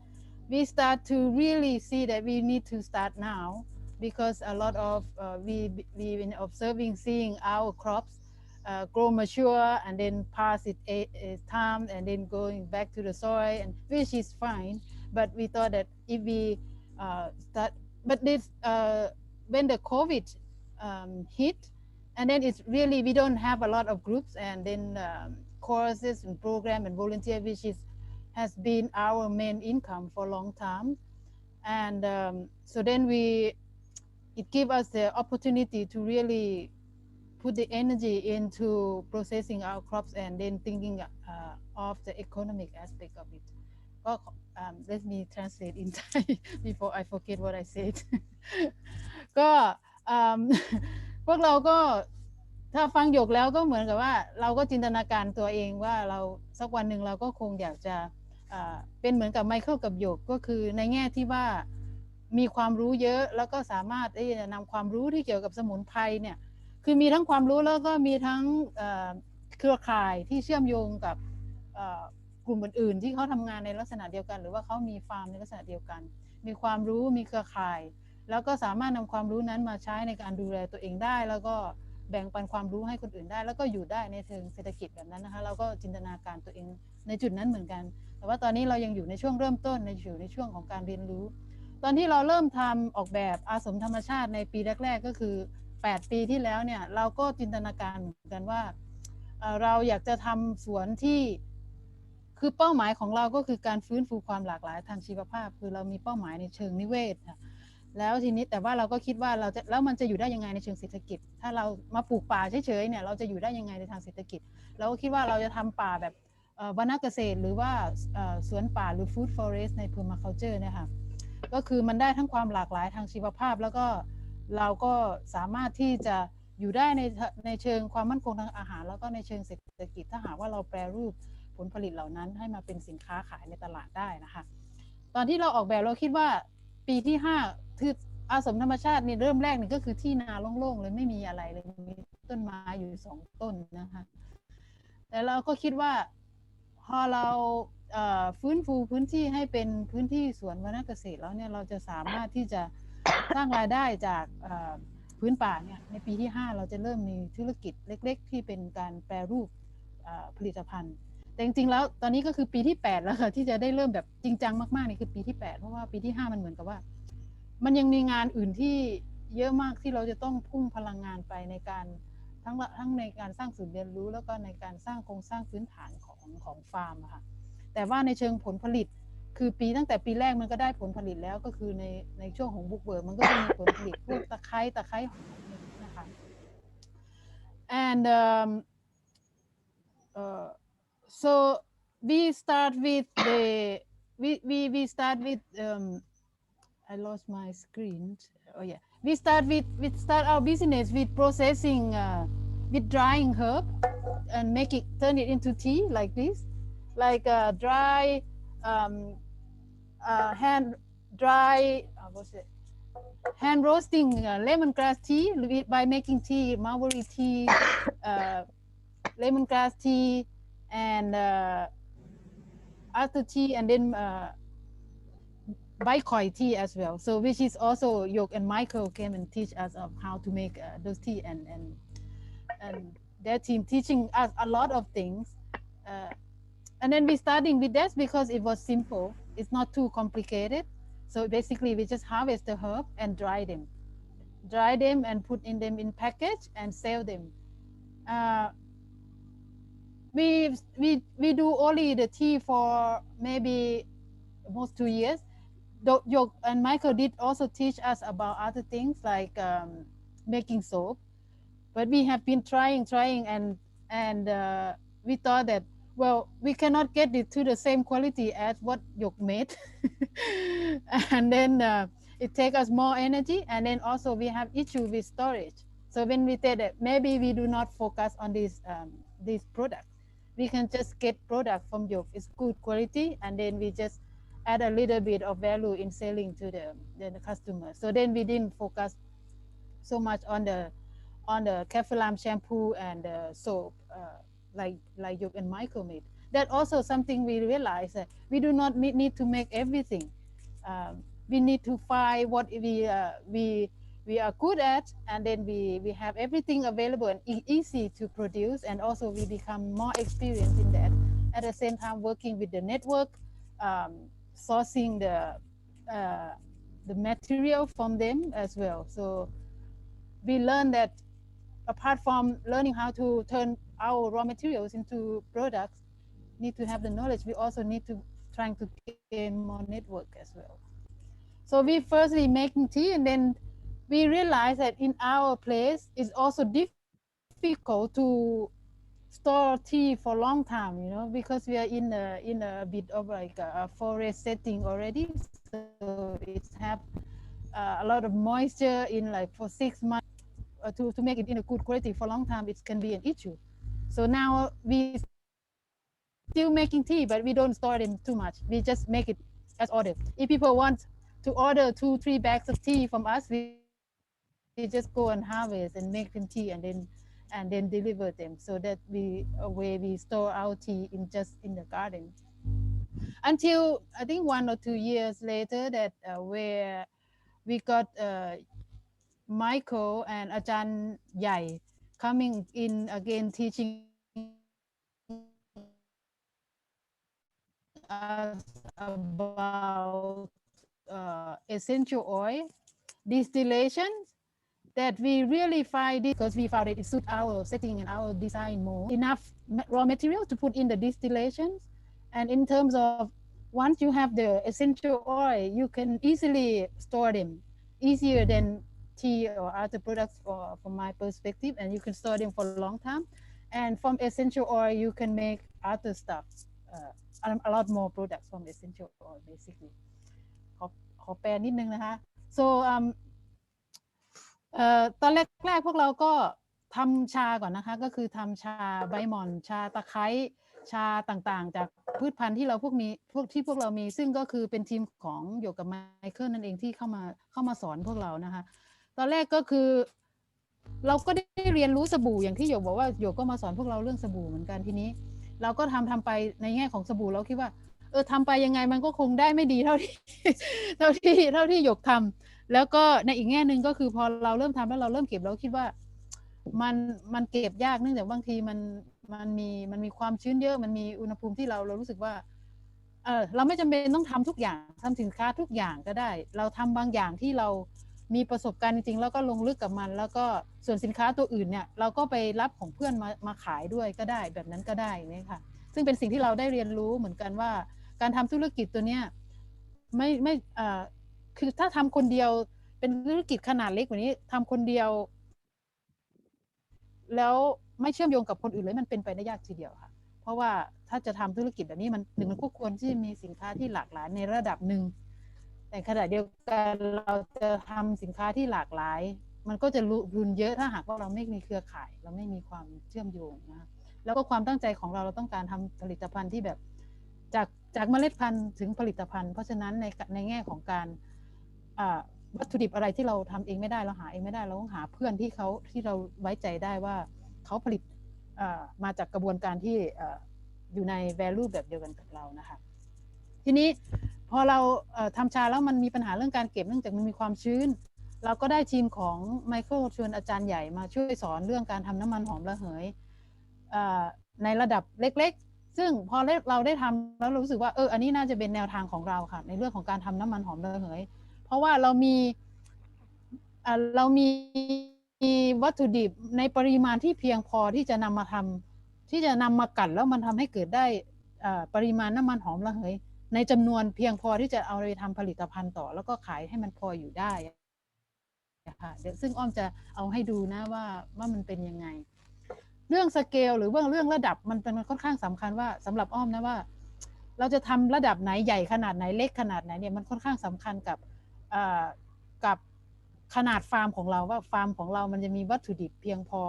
we start to really see that we need to start now, because a lot of we've been observing, seeing our crops grow mature and then pass its time and then going back to the soil, and which is fine. But we thought that if we start but this when the COVID hit, and then it's really we don't have a lot of groups, and then courses and program and volunteer, which has been our main income for a long time, and so then it gave us the opportunity to really put the energy into processing our crops and then thinking of the economic aspect of it. Let me translate in Thai before I forget what I said. ก็พวกเราก็ถ้าฟังหยกแล้วก็เหมือนกับว่าเราก็จินตนาการตัวเองว่าเราสักวันหนึ่งเราก็คงอยากจะเป็นเหมือนกับไมเคิลกับหยกก็คือในแง่ที่ว่ามีความรู้เยอะแล้วก็สามารถจะนำความรู้ที่เกี่ยวกับสมุนไพรเนี่ยคือมีทั้งความรู้แล้วก็มีทั้งเครือข่ายที่เชื่อมโยงกับกลุ่มอื่นๆที่เขาทำงานในลักษณะเดียวกันหรือว่าเขามีฟาร์มในลักษณะเดียวกันมีความรู้มีเครือข่ายแล้วก็สามารถนำความรู้นั้นมาใช้ในการดูแลตัวเองได้แล้วก็แบ่งปันความรู้ให้คนอื่นได้แล้วก็อยู่ได้ในเชิงเศรษฐกิจแบบนั้นนะคะเราก็จินตนาการตัวเองในจุดนั้นเหมือนกันแต่ว่าตอนนี้เรายังอยู่ในช่วงเริ่มต้นอยู่ในช่วงของการเรียนรู้ตอนที่เราเริ่มทำออกแบบอาสมธรรมชาติในปีแรกๆก็คือ8 ปีที่แล้วเนี่ยเราก็จินตนาการเหมือนกันว่าเราอยากจะทำสวนที่คือเป้าหมายของเราก็คือการฟื้นฟูความหลากหลายทางชีวภาพคือเรามีเป้าหมายในเชิงนิเวศแล้วทีนี้แต่ว่าเราก็คิดว่าแล้วมันจะอยู่ได้ยังไงในเชิงเศรษฐกิจถ้าเรามาปลูกป่าเฉยๆเนี่ยเราจะอยู่ได้ยังไงในทางเศรษฐกิจเราก็คิดว่าเราจะทำป่าแบบวรรณเกษตรหรือว่าสวนป่าหรือ food forest ใน Permaculture เนี่ยค่ะก็คือมันได้ทั้งความหลากหลายทางชีวภาพแล้วก็เราก็สามารถที่จะอยู่ได้ในเชิงความมั่นคงทางอาหารแล้วก็ในเชิงเศรษฐกิจถ้าหากว่าเราแปรรูปผลผลิตเหล่านั้นให้มาเป็นสินค้าขายในตลาดได้นะคะตอนที่เราออกแบบเราคิดว่าปีที่5คืออาสมธรรมชาตินี่เริ่มแรกนี่ก็คือที่นาโล่งๆเลยไม่มีอะไรเลยมีต้นไม้อยู่2 ต้นนะคะแต่เราก็คิดว่าพอเราฟื้นฟูพื้นที่ให้เป็นพื้นที่สวนวรรณเกษตรแล้วเนี่ยเราจะสามารถที่จะสร้างรายได้จากพื้นป่าเนี่ยในปีที่5เราจะเริ่มมีธุรกิจเล็กๆที่เป็นการแปรรูปผลิตภัณฑ์แต่จริงๆแล้วตอนนี้ก็คือปีที่8แล้วค่ะที่จะได้เริ่มแบบจริงจังมากๆนี่คือปีที่8เพราะว่าปีที่5มันเหมือนกับว่ามันยังมีงานอื่นที่เยอะมากที่เราจะต้องพุ่งพลังงานไปในการทั้งในการสร้างศูนย์เรียนรู้แล้วก็ในการสร้างโครงสร้างพื้นฐานของฟาร์มค่ะแต่ว่าในเชิงผลผลิตคือตั้งแต่ปีแรกมันก็ได้ผลผลิตแล้วก็คือในช่วงของบุกเบิกมันก็จะมีผลผลิตพวกตะไคร้หอมนะคะ and so we start with we start with I lost my screen. Oh yeah, we start our business with processing with drying herb and turn it into tea like this, like dry hand roasting lemongrass tea by making tea, mulberry tea, lemongrass tea, and after tea, and then Baikoi tea as well. So which is also Yoke and Michael came and teach us of how to make those tea, and their team teaching us a lot of things. And then we starting with that because it was simple. It's not too complicated. So basically we just harvest the herb and dry them and put them in package and sell them. We do only the tea for maybe almost 2 years. Yoke and Michael did also teach us about other things like making soap, but we have been trying and we thought that, well, we cannot get it to the same quality as what Yoke made. And then it takes us more energy, and then also we have issue with storage. So when we said that maybe we do not focus on this product, we can just get product from Yoke. It's good quality, and then we just add a little bit of value in selling to the customer. So then we didn't focus so much on the Cafelam shampoo and the soap like Yoke and Michael made. That also something we realized that we do not need to make everything. We need to find what we are good at, and then we have everything available and easy to produce, and also we become more experienced in that. At the same time, working with the network, sourcing the the material from them as well. So we learned that apart from learning how to turn our raw materials into products, need to have the knowledge. We also need to trying to gain more network as well. So we firstly making tea, and then we realized that in our place it's also difficult to store tea for a long time, you know, because we are in a bit of like a forest setting already. So it's have a lot of moisture in like for 6 months. To make it in a good quality for a long time, it can be an issue. So now we still making tea, but we don't store them too much. We just make it as ordered. If people want to order 2-3 bags of tea from us, we just go and harvest and make them tea and then deliver them. So that we store our tea in the garden. Until I think 1 or 2 years later, that where we got Michael and Ajahn Yai coming in again teaching us about essential oil distillation, that we really find it, because we found it suit our setting and our design more. Enough raw material to put in the distillations, and in terms of once you have the essential oil, you can easily store them, easier than tea or other products from my perspective, and you can store them for a long time. And from essential oil, you can make other stuff, a lot more products from essential oil, basically. ขอแปลนิดนึงนะคะ so ตอนแรกพวกเราก็ทำชาก่อนนะคะ ก็คือทำชาใบหม่อนชาตะไคร้ชาต่างๆจากพืชพันธุ์ที่เราพวกเรามีซึ่งก็คือเป็นทีมของโยกกับไมเคิลนั่นเองที่เข้ามาสอนพวกเรานะคะ ตอนแรกก็คือเราก็ได้เรียนรู้สบู่อย่างที่โยกบอกว่าโยกก็มาสอนพวกเราเรื่องสบู่เหมือนกันทีนี้เราก็ทำไปในแง่ของสบู่เราคิดว่าทำไปยังไงมันก็คงได้ไม่ดีเท่าที่โยกทำแล้วก็ในอีกแง่หนึ่งก็คือพอเราเริ่มทำแล้วเราเริ่มเก็บเราคิดว่ามันเก็บยากเนื่องจากบางทีมันมีความชื้นเยอะมันมีอุณหภูมิที่เรารู้สึกว่าเราไม่จำเป็นต้องทำทุกอย่างทำสินค้าทุกอย่างก็ได้เราทำบางอย่างที่เรามีประสบการณ์จริงๆแล้วก็ลงลึกกับมันแล้วก็ส่วนสินค้าตัวอื่นเนี่ยเราก็ไปรับของเพื่อนมาขายด้วยก็ได้แบบนั้นก็ได้นี่ค่ะซึ่งเป็นสิ่งที่เราได้เรียนรู้เหมือนกันว่าการทำธุรกิจตัวเนี้ยไม่คือถ้าทำคนเดียวเป็นธุรกิจขนาดเล็กกว่านี้ทำคนเดียวแล้วไม่เชื่อมโยงกับคนอื่นเลยมันเป็นไปได้ยากทีเดียวค่ะเพราะว่าถ้าจะทำธุรกิจแบบนี้มันก็ควรที่จะมีสินค้าที่หลากหลายในระดับหนึ่งแต่ขณะเดียวกันเราจะทำสินค้าที่หลากหลายมันก็จะรุนเยอะถ้าหากว่าเราไม่มีเครือข่ายเราไม่มีความเชื่อมโยงนะแล้วก็ความตั้งใจของเราต้องการทำผลิตภัณฑ์ที่แบบจากเมล็ดพันธุ์ถึงผลิตภัณฑ์เพราะฉะนั้นในแง่ของการวัตถุดิบอะไรที่เราทำเองไม่ได้เราหาเองไม่ได้เราต้องหาเพื่อนที่เราไว้ใจได้ว่าเขาผลิตมาจากกระบวนการที่อยู่ใน value แบบเดียวกันกับเรานะคะทีนี้พอเราทำชาแล้วมันมีปัญหาเรื่องการเก็บเนื่องจากมันมีความชื้นเราก็ได้ทีมของไมเคิลชวนอาจารย์ใหญ่มาช่วยสอนเรื่องการทำน้ำมันหอมระเหยในระดับเล็กๆซึ่งพอเราได้ทำแล้วเรารู้สึกว่าอันนี้น่าจะเป็นแนวทางของเราค่ะในเรื่องของการทำน้ำมันหอมระเหยเพราะว่าเรามีวัตถุดิบในปริมาณที่เพียงพอที่จะนำมากั่นแล้วมันทำให้เกิดได้ปริมาณน้ำมันหอมระเหยในจำนวนเพียงพอที่จะเอาไปทำผลิตภัณฑ์ต่อแล้วก็ขายให้มันพออยู่ได้ค่ะเดี๋ยวซึ่งอ้อมจะเอาให้ดูนะว่ามันเป็นยังไงเรื่องสเกลหรือว่าเรื่องระดับมันค่อนข้างสำคัญว่าสำหรับอ้อมนะว่าเราจะทำระดับไหนใหญ่ขนาดไหนเล็กขนาดไหนเนี่ยมันค่อนข้างสำคัญกับขนาดฟาร์มของเราว่าฟาร์มของเรามันจะมีวัตถุดิบเพียงพอ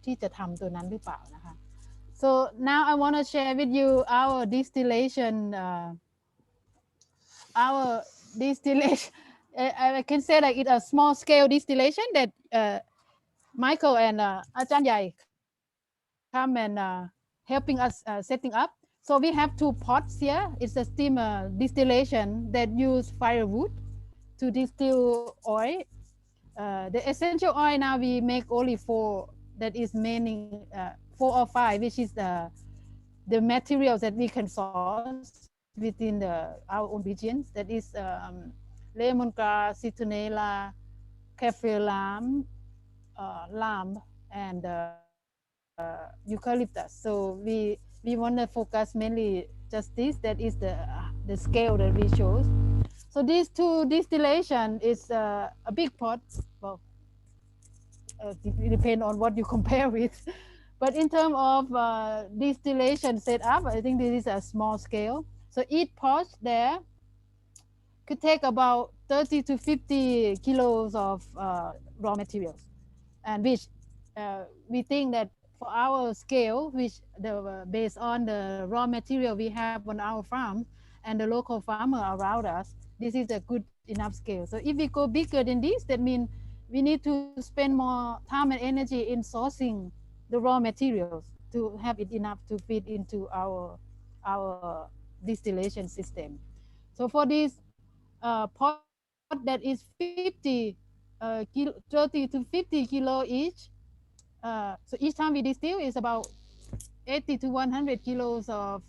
ที่จะทำตัวนั้นหรือเปล่านะคะ so now I want to share with you our distillation I can say like it's a small scale distillation that Michael and Ajahn Yai come and helping us setting up. So we have 2 pots here. It's a steam distillation that use firewood to distill oil. The essential oil now we make only 4. That is meaning 4 or 5, which is the materials that we can source within our own regions. That is lemongrass, citronella, kaffir lime, lime, and eucalyptus. So we want to focus mainly just this. That is the scale that we chose. So these two distillation is a big pot. Well, it depends on what you compare with. But in terms of distillation setup, I think this is a small scale. So each pot there could take about 30 to 50 kilos of raw materials, and which we think that for our scale, which based on the raw material we have on our farm and the local farmer around us, this is a good enough scale. So if we go bigger than this, that means we need to spend more time and energy in sourcing the raw materials to have it enough to fit into our distillation system. So for this pot that is 30 to 50 kilo each, so each time we distill is about 80 to 100 kilos of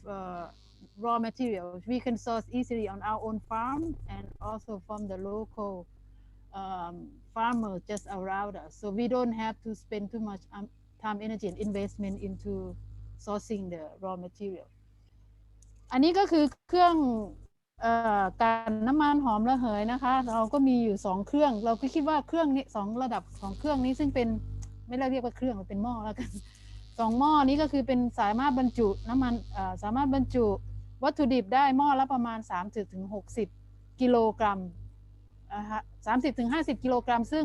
raw materials we can source easily on our own farm and also from the local farmers just around us. So we don't have to spend too much time, energy, and investment into sourcing the raw material. อันนี้ก็คือเครื่องการน้ำมันหอมระเหยนะคะเราก็มีอยู่2เครื่องเราก็คิดว่าเครื่องนี้2ระดับของเครื่องนี้ซึ่งเป็นไม่เรียกว่าเครื่องเป็นหม้อแล้วกัน2หม้อนี้ก็คือเป็นสามารถบรรจุน้ำมันสามารถบรรจุวัตถุดิบได้หม้อละประมาณ30 ถึง 60 กิโลกรัมนะคะ30 ถึง 50 กิโลกรัมซึ่ง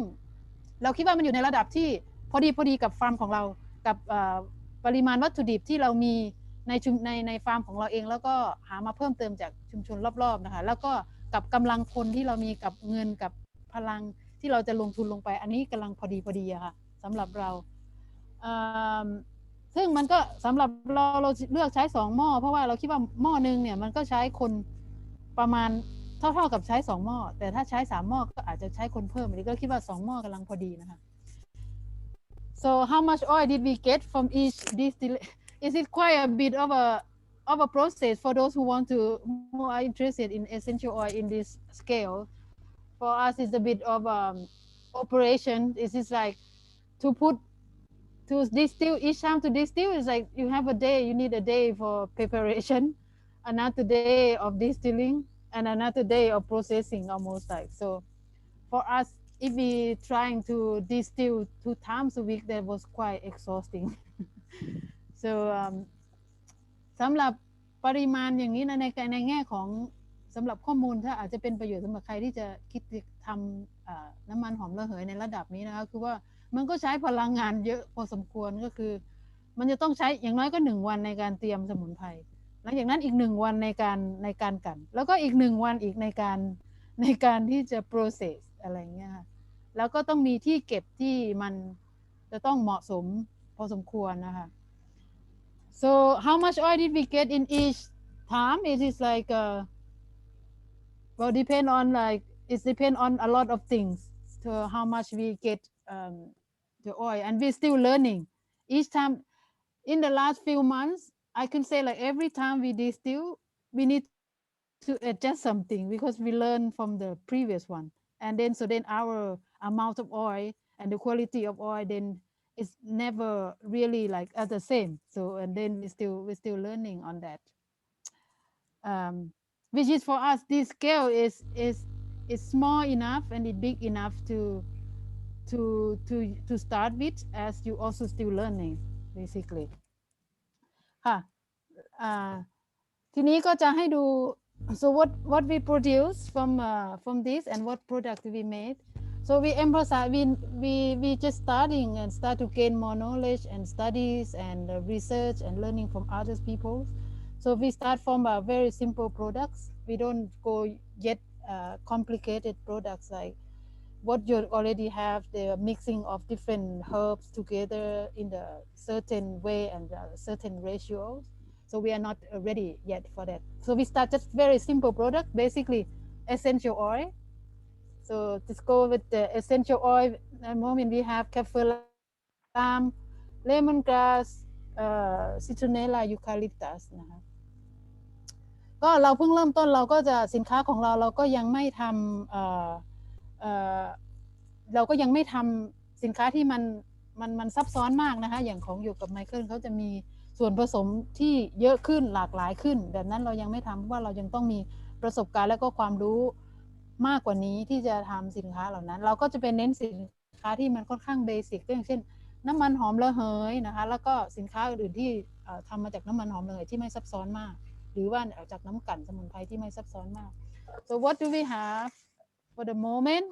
เราคิดว่ามันอยู่ในระดับที่พอดีกับฟาร์มของเรากับปริมาณวัตถุดิบที่เรามีในฟาร์มของเราเองแล้วก็หามาเพิ่มเติมจากชุมชนรอบๆนะคะแล้วก็กับกำลังคนที่เรามีกับเงินกับพลังที่เราจะลงทุนลงไปอันนี้กำลังพอดีอะค่ะสำหรับเราซึ่งมันก็สำหรับเราเลือกใช้2หม้อเพราะว่าเราคิดว่าหม้อนึงเนี่ยมันก็ใช้คนประมาณเท่ากับใช้2หม้อแต่ถ้าใช้3หม้อก็อาจจะใช้คนเพิ่มอันนี้ก็คิดว่า2หม้อกำลังพอดีนะคะ So how much oil did we get from each distillation? Is it quite a bit of a process for those who want to more interested in essential oil in this scale? For us, it's a bit of operation. It's like to distill each time to distill is like you have a day. You need a day for preparation, another day of distilling, and another day of processing. Almost like so. For us, if we trying to distill 2 times a week, that was quite exhausting. So สำหรับปริมาณอย่างนี้นะในแง่ของสำหรับข้อมูลถ้าอาจจะเป็นประโยชน์สำหรับใครที่จะคิดทำน้ำมันหอมระเหยในระดับนี้นะคะคือว่ามันก็ใช้พลังงานเยอะพอสมควรก็คือมันจะต้องใช้อย่างน้อยก็1วันในการเตรียมสมุนไพรหลังจากนั้นอีก1วันในการกันแล้วก็อีก1วันอีกในการที่จะ process อะไรเงี้ยค่ะแล้วก็ต้องมีที่เก็บที่มันจะต้องเหมาะสมพอสมควรนะคะSo how much oil did we get in each time? It is like well depend on a lot of things to how much we get the oil, and we're still learning each time. In the last few months, I can say like every time we distill, we need to adjust something because we learn from the previous one, and then our amount of oil and the quality of oil then it's never really like as the same. So and then we're still learning on that. Which is for us, this scale is small enough and it's big enough to start with, as you also still learning basically. ค่ะทีนี้ก็จะให้ดู so what we produce from this and what product we made. So we emphasize we just starting and start to gain more knowledge and studies and research and learning from other people. So we start from very simple products. We don't go yet complicated products like what you already have, the mixing of different herbs together in the certain way and certain ratios. So we are not ready yet for that. So we start just very simple product, basically essential oil. So just go with the essential oil. At the moment we have kaffir lime, lemongrass, citronella, eucalyptus นะคะ ก็เราเพิ่งเริ่มต้นเราก็จะสินค้าของเราก็ยังไม่ทำเราก็ยังไม่ทำสินค้าที่มันซับซ้อนมากนะคะอย่างของอยู่กับไมเคิลเขาจะมีส่วนผสมที่เยอะขึ้นหลากหลายขึ้นแบบนั้นเรายังไม่ทำเพราะว่าเรายังต้องมีประสบการณ์และก็ความรู้มากกว่านี้ที่จะทำสินค้าเหล่านั้นเราก็จะเป็นเน้นสินค้าที่มันค่อนข้างเบสิกก็อย่างเช่นน้ำมันหอมระเหยนะคะแล้วก็สินค้าอื่นๆที่ทำมาจากน้ำมันหอมระเหยที่ไม่ซับซ้อนมากหรือว่าจากน้ำกลั่นสมุนไพรที่ไม่ซับซ้อนมาก so what do we have for the moment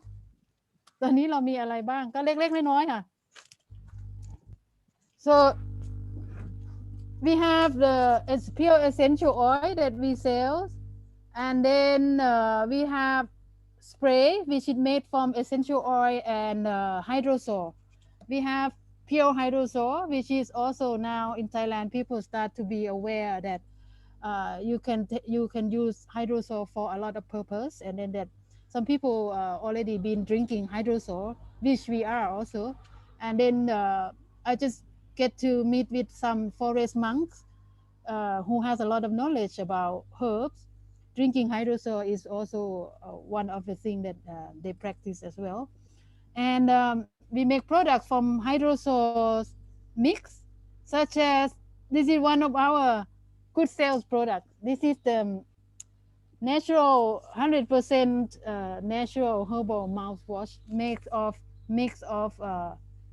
ตอนนี้เรามีอะไรบ้างก็เล็กๆน้อยๆค่ะ so we have the pure essential oil that we sell and then we have spray which is made from essential oil and hydrosol we have pure hydrosol which is also now in Thailand people start to be aware that you can use hydrosol for a lot of purpose and then that some people already been drinking hydrosol which we are also and then I just get to meet with some forest monks who has a lot of knowledge about herbs drinking hydrosol is also one of the things that they practice as well and we make products from hydrosol mix such as this is one of our good sales product. This is the natural 100% natural herbal mouthwash mix of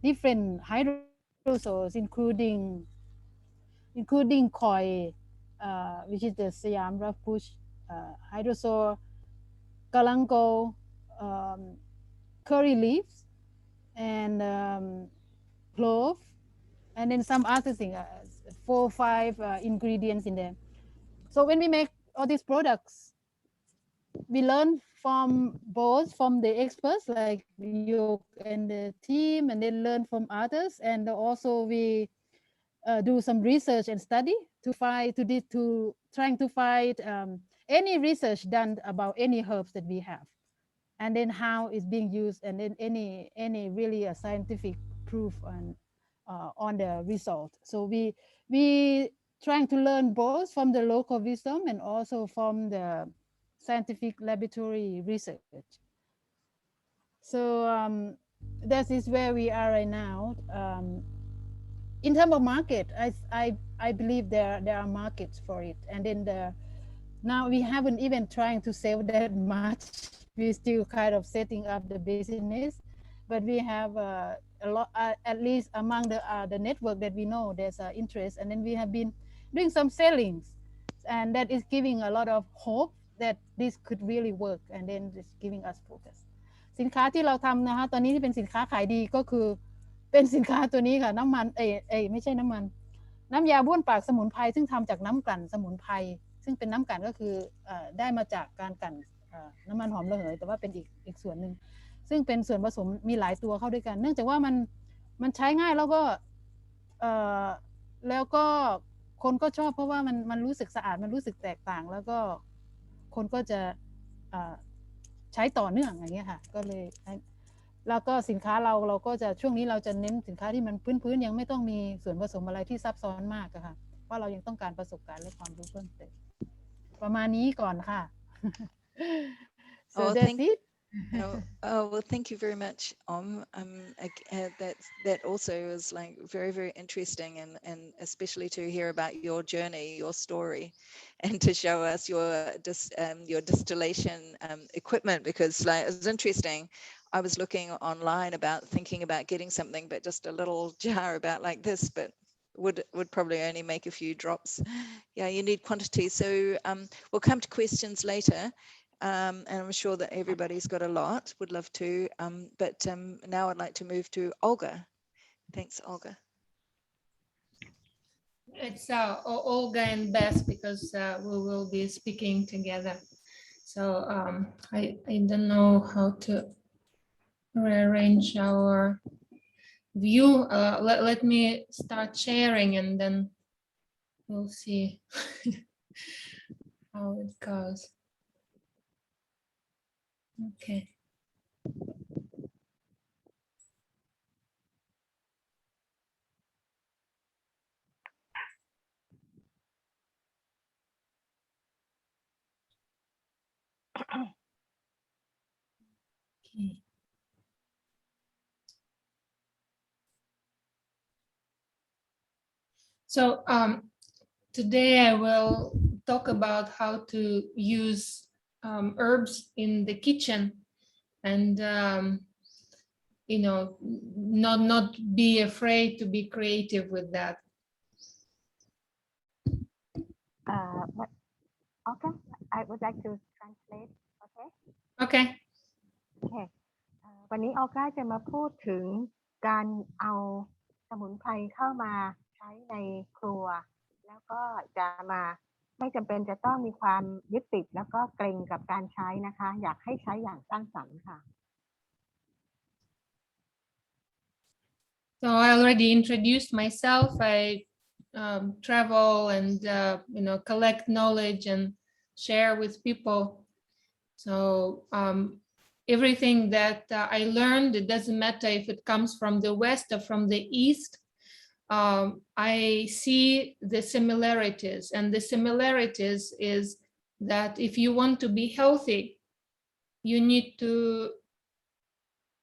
different hydrosols including koi which is the Siam rough bush hydrosol galango curry leaves and clove and then some other thing 4 or 5 ingredients in there so when we make all these products we learn from both from the experts like Yoke and the team and then learn from others and also we do some research and study to trying to find any research done about any herbs that we have and then how it's being used and then any really a scientific proof on the result so we trying to learn both from the local wisdom and also from the scientific laboratory research so that is where we are right now in terms of market I believe there are markets for it and then now we haven't even trying to sell that much we still kind of setting up the business but we have a lot at least among the network that we know there's interest and then we have been doing some sellings and that is giving a lot of hope that this could really work and then it's giving us focus สินค้าที่เราทำนะคะตอนนี้ที่เป็นสินค้าขายดีก็คือเป็นสินค้าตัวนี้ค่ะน้ำมันไม่ใช่น้ำมันน้ำยาบ้วนปากสมุนไพรซึ่งทำจากน้ำกลั่นสมุนไพรซึ่งเป็นน้ำกลั่นก็คือได้มาจากการกลั่นน้ำมันหอมระเหยแต่ว่าเป็นอีกส่วนหนึ่งซึ่งเป็นส่วนผสมมีหลายตัวเข้าด้วยกันเนื่องจากว่ามันใช้ง่ายแล้วก็คนก็ชอบเพราะว่ามันรู้สึกสะอาดมันรู้สึกแตกต่างแล้วก็คนก็จะใช้ต่อเนื่องอย่างเงี้ยค่ะก็เลยแล้วก็สินค้าเราก็จะช่วงนี้เราจะเน้นสินค้าที่มันพื้นยังไม่ต้องมีส่วนผสมอะไรที่ซับซ้อนมากอะค่ะเพราะเรายังต้องการประสบการณ์และความรู้เพิ่มเติมประมาณนี้ก่อนค่ะ so that's it well, thank you very much. That also is like very, very interesting, and especially to hear about your journey, your story, and to show us your distillation equipment because like it was interesting. I was looking online about thinking about getting something, but just a little jar about like this, but would probably only make a few drops. Yeah, you need quantity. So we'll come to questions later. And I'm sure that everybody's got a lot, would love to, but now I'd like to move to Olga. Thanks, Olga. It's Olga and Bess because we will be speaking together. So I don't know how to rearrange our view. Let me start sharing and then we'll see how it goes. Okay. Okay. So today I will talk about how to use herbs in the kitchen, and not be afraid to be creative with that. Okay, I would like to translate. Okay. Okay. Okay. วันนี้ออก้าจะมาพูดถึงการเอาสมุนไพรเข้ามาใช้ในครัวแล้วก็จะมาไม่จำเป็นจะต้องมีความยึดติดแล้วก็เกรงกับการใช้นะคะอยากให้ใช้อย่างสร้างสรรค์ค่ะ So I already introduced myself. I travel and collect knowledge and share with people. So everything that I learned, it doesn't matter if it comes from the West or from the East. I see the similarities, and the similarities is that if you want to be healthy, you need to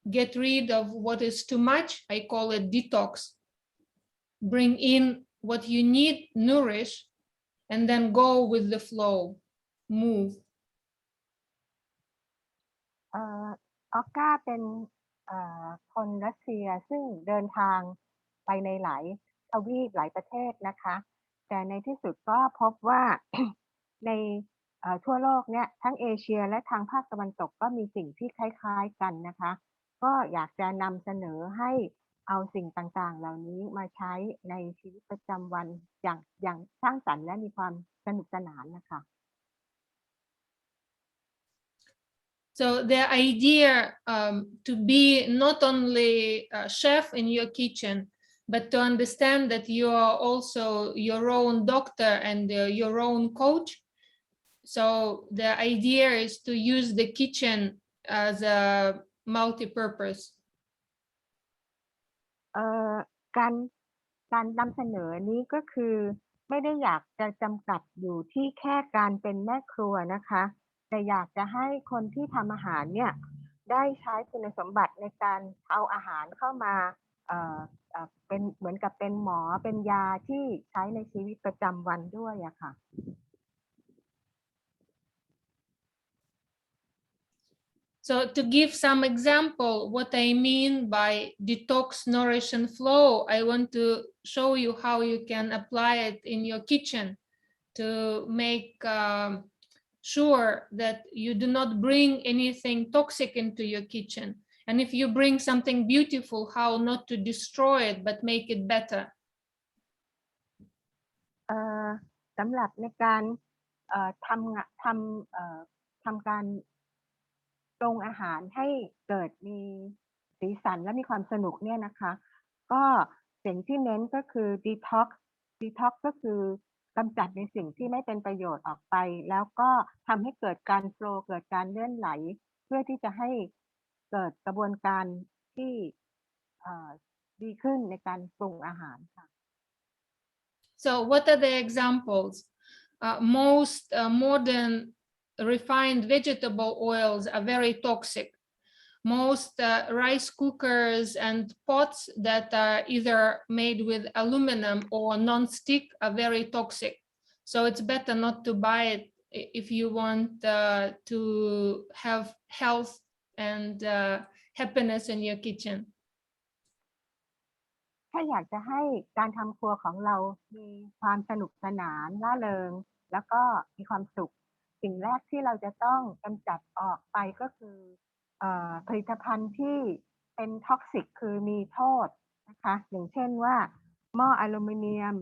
get rid of what is too much. I call it detox. Bring in what you need, nourish, and then go with the flow, move. ออก้าเป็นคนรัสเซียซึ่งเดินทางไปในหลายทวีปหลายประเทศนะคะแต่ในที่สุดก็พบว่า ในทั่วโลกเนี่ยทั้งเอเชียและทางภาคตะวันตกก็มีสิ่งที่คล้ายๆกันนะคะก็อยากจะนำเสนอให้เอาสิ่งต่างๆเหล่านี้มาใช้ในชีวิตประจำวันอย่างสร้างสรรค์และมีความสนุกสนานนะคะ So the idea to be not only a chef in your kitchen, but to understand that you are also your own doctor and your own coach. So the idea is to use the kitchen as a multi-purpose. การนำเสนอนี้ก็คือไม่ได้อยากจะจำกัดอยู่ที่แค่การเป็นแม่ครัวนะคะแต่อยากจะให้คนที่ทำอาหารเนี่ยได้ใช้คุณสมบัติในการเอาอาหารเข้ามาเป็นเหมือนกับเป็นหมอเป็นยาที่ใช้ในชีวิตประจำวันด้วยอะค่ะ So to give some example what I mean by detox, nourish, and flow, I want to show you how you can apply it in your kitchen to make sure that you do not bring anything toxic into your kitchen. And if you bring something beautiful, how not to destroy it, but make it better. สำหรับในการทำการปรุงอาหารให้เกิดมีสีสันและมีความสนุกเนี่ยนะคะก็สิ่งที่เน้นก็คือ detox ก็คือกำจัดในสิ่งที่ไม่เป็นประโยชน์ออกไปแล้วก็ทำให้เกิดการโฟลว์เกิดการเลื่อนไหลเพื่อที่จะให้เกิดกระบวนการที่ดีขึ้นในการปรุงอาหารค่ะ So what are the examples? Most modern refined vegetable oils are very toxic. Most rice cookers and pots that are either made with aluminum or non-stick are very toxic. So it's better not to buy it if you want to have health and happiness in your kitchen. ถ้าอยากจะให้การทำครัวของเรามีความสนุกสนานร่าเริงแล้วก็มีความสุขสิ่งแรกที่เราจะต้องกำจัดออกไปก็คือผลิตภัณฑ์ที่เป็นท็อกซิกคือมีโทษนะคะอย่างเช่นว่าหม้ออลูมิเนียม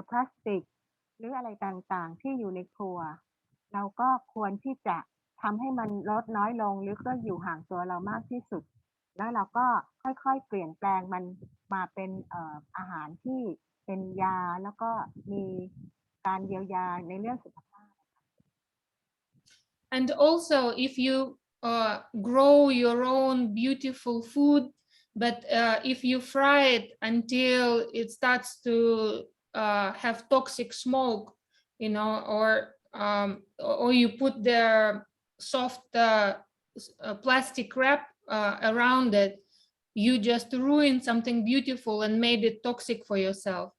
พลาสติกหรืออะไรต่างๆที่อยู่ในครัวเราก็ควรที่จะทำให้มันลดน้อยลงหรือก็อยู่ห่างตัวเรามากที่สุดแล้วเราก็ค่อยๆเปลี่ยนแปลงมันมาเป็นอาหารที่เป็นยาแล้วก็มีการเยียวยาในเรื่องสุขภาพ And also if you grow your own beautiful food, but if you fry it until it starts to have toxic smoke, or you put the soft plastic wrap around it, you just ruined something beautiful and made it toxic for yourself.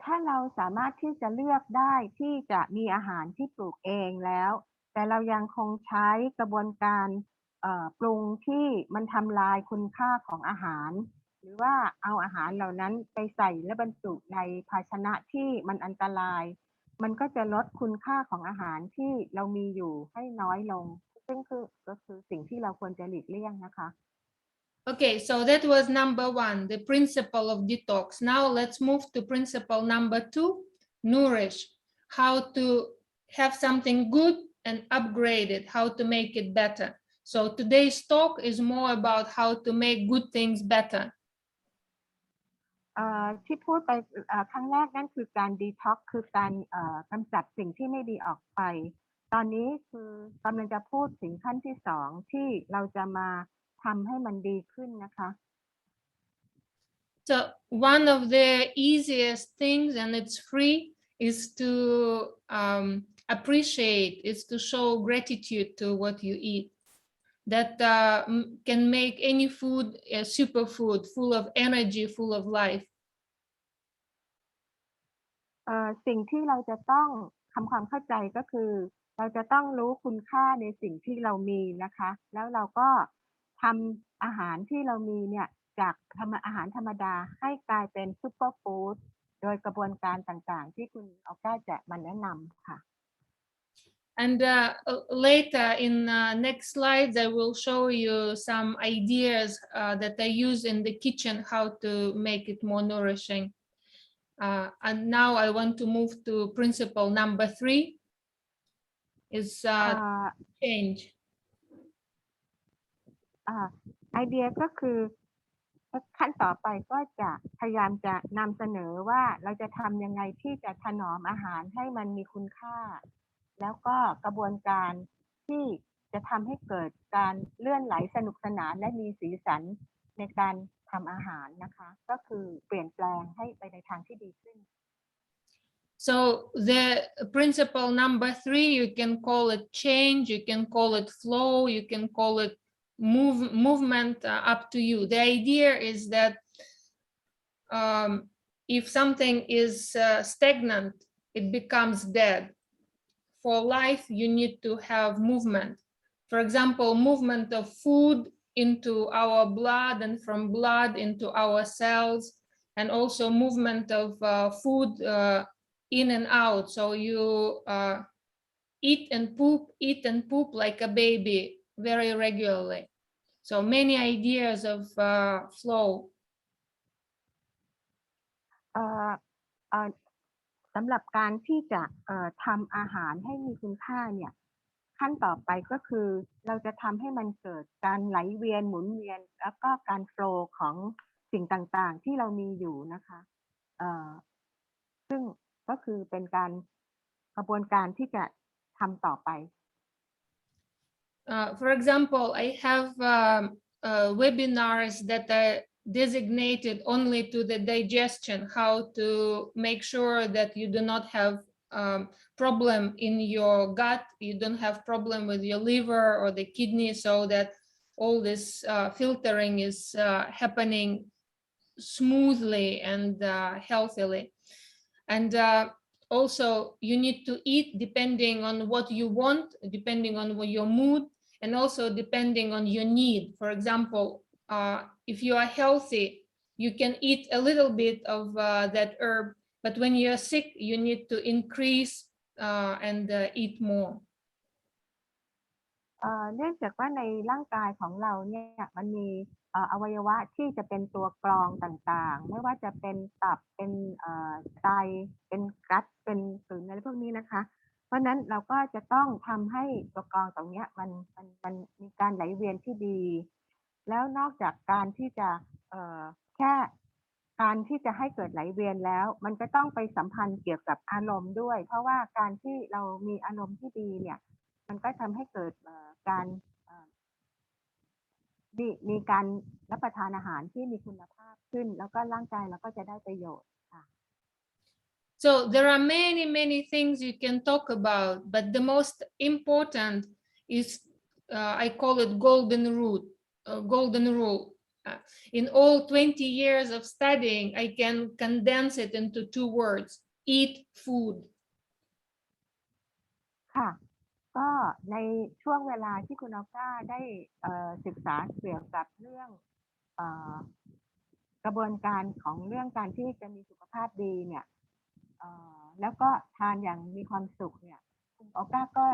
ถ้าเราสามารถที่จะเลือกได้ที่จะมีอาหารที่ปลูกเองแล้วแต่เรายังคงใช้กระบวนการปรุงที่มันทำลายคุณค่าของอาหารหรือว่าเอาอาหารเหล่านั้นไปใส่และบรรจุในภาชนะที่มันอันตรายมันก็จะลดคุณค่าของอาหารที่เรามีอยู่ให้น้อยลงซึ่งก็คือสิ่งที่เราควรจะหลีกเลี่ยงนะคะ Okay, so that was number 1, the principle of detox. Now let's move to principle number 2, nourish. How to have something good and upgrade it, how to make it better. So today's talk is more about how to make good things better. ที่พูดไปครั้งแรกนั่นคือการ detox คือการกำจัดสิ่งที่ไม่ดีออกไปตอนนี้คือกำลังจะพูดถึงขั้นที่2ที่เราจะมาทำให้มันดีขึ้นนะคะ So one of the easiest things, and it's free, is to appreciate, is to show gratitude to what you eat. That can make any food a superfood, full of energy, full of life. สิ่งที่เราจะต้องทำความเข้าใจก็คือเราจะต้องรู้คุณค่าในสิ่งที่เรามีนะคะแล้วเราก็ทำอาหารที่เรามีเนี่ยจากอาหารธรรมดาให้กลายเป็นซุปเปอร์ฟู้ดโดยกระบวนการต่างๆที่คุณออก้าจะมาแนะนำค่ะ And later in next slides, I will show you some ideas that I use in the kitchen, how to make it more nourishing. And now I want to move to principle number 3, is change. ไอเดียก็คือขั้นต่อไปก็จะพยายามจะนำเสนอว่าเราจะทำยังไงที่จะถนอมอาหารให้มันมีคุณค่าแล้วก็กระบวนการที่จะทำให้เกิดการเลื่อนไหลสนุกสนานและมีสีสันในการทำอาหารนะคะก็คือเปลี่ยนแปลงให้ไปในทางที่ดีขึ้น So the principle number 3, you can call it change, you can call it flow, you can call it movement, up to you. The idea is that if something is stagnant, it becomes dead. For life, you need to have movement. For example, movement of food into our blood and from blood into our cells, and also movement of food in and out. So you eat and poop like a baby very regularly. So many ideas of flow. สำหรับการที่จะทำอาหารให้มีคุณค่าเนี่ยขั้นต่อไปก็คือเราจะทำให้มันเกิดการไหลเวียนหมุนเวียนแล้วก็การโฟลว์ของสิ่งต่างๆที่เรามีอยู่นะคะซึ่งก็คือเป็นการกระบวนการที่จะทำต่อไป For example, I have webinars that are designated only to the digestion, how to make sure that you do not have problem in your gut, you don't have problem with your liver or the kidney, so that all this filtering is happening smoothly and healthily. And also you need to eat depending on what you want, depending on your mood, and also depending on your need. For example, if you are healthy, you can eat a little bit of that herb, but when you're sick, you need to increase and eat more. เนื่องจากว่าในร่างกายของเราเนี่ยมันมีอวัยวะที่จะเป็นตัวกรองต่างๆไม่ว่าจะเป็นตับเป็นไตเป็นกัดเป็นกลืนอะไรพวกนี้นะคะเพราะนั้นเราก็จะต้องทำให้ตัวกรองตรงนี้มันมีการไหลเวียนที่ดีแล้วนอกจากการที่จะแค่การที่จะให้เกิดไหลเวียนแล้วมันก็ต้องไปสัมพันธ์เกี่ยวกับอารมณ์ด้วยเพราะว่าการที่เรามีอารมณ์ที่ดีเนี่ยมันก็ทำให้เกิดการมีการรับประทานอาหารที่มีคุณภาพขึ้นแล้วก็ร่างกายเราก็จะได้ประโยชน์ค่ะ So there are many things you can talk about, but the most important is I call it golden rule. In all 20 years of studying, I can condense it into 2 words: eat food. ค่ะก็ในช่วงเวลาที่คุณออก้าได้ศึกษาเกี่ยวกับเรื่องกระบวนการของเรื่องการที่จะมีสุขภาพดีเนี่ยแล้วก็ทานอย่างมีความสุขเนี่ยคุณออก้าก็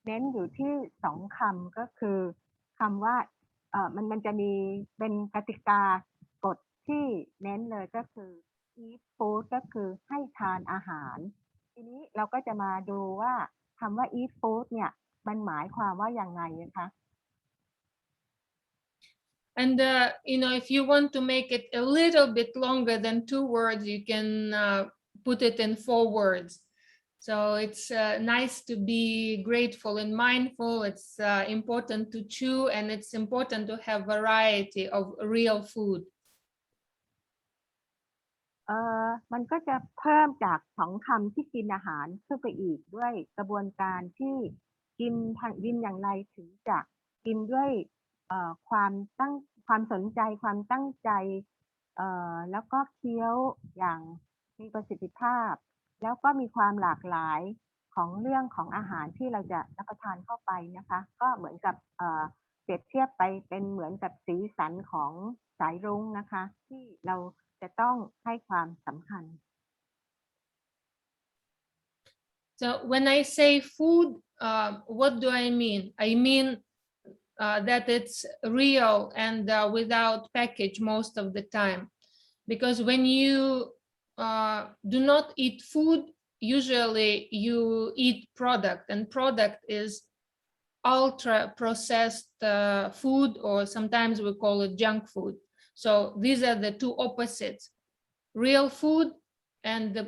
เน้นอยู่ที่2คำก็คือคำว่ามันจะมีเป็นกติกากฎที่เน้นเลยก็คือ eat food ก็คือให้ทานอาหารทีนี้เราก็จะมาดูว่าคำว่า eat food เนี่ยมันหมายความว่าอย่างไรนะคะ And if you want to make it a little bit longer than 2 words, you can put it in 4 words. So it's nice to be grateful and mindful. It's important to chew, and it's important to have variety of real food. มันก็จะเพิ่มจาก2คำที่กินอาหารขึ้นไปอีกด้วยกระบวนการที่กินอย่างไรถึงจะกินด้วยความสนใจความตั้งใจแล้วก็เคี้ยวอย่างมีประสิทธิภาพแล้วก็มีความหลากหลายของเรื่องของอาหารที่เราจะรับประทานเข้าไปนะคะก็เหมือนกับเปรียบเทียบไปเป็นเหมือนกับสีสันของสายรุ้งนะคะที่เราจะต้องให้ความสำคัญ So when I say food, what do I mean? I mean that it's real and without package most of the time. Because when you do not eat food, usually you eat product, and product is ultra processed food, or sometimes we call it junk food. So these are the 2 opposites: real food and the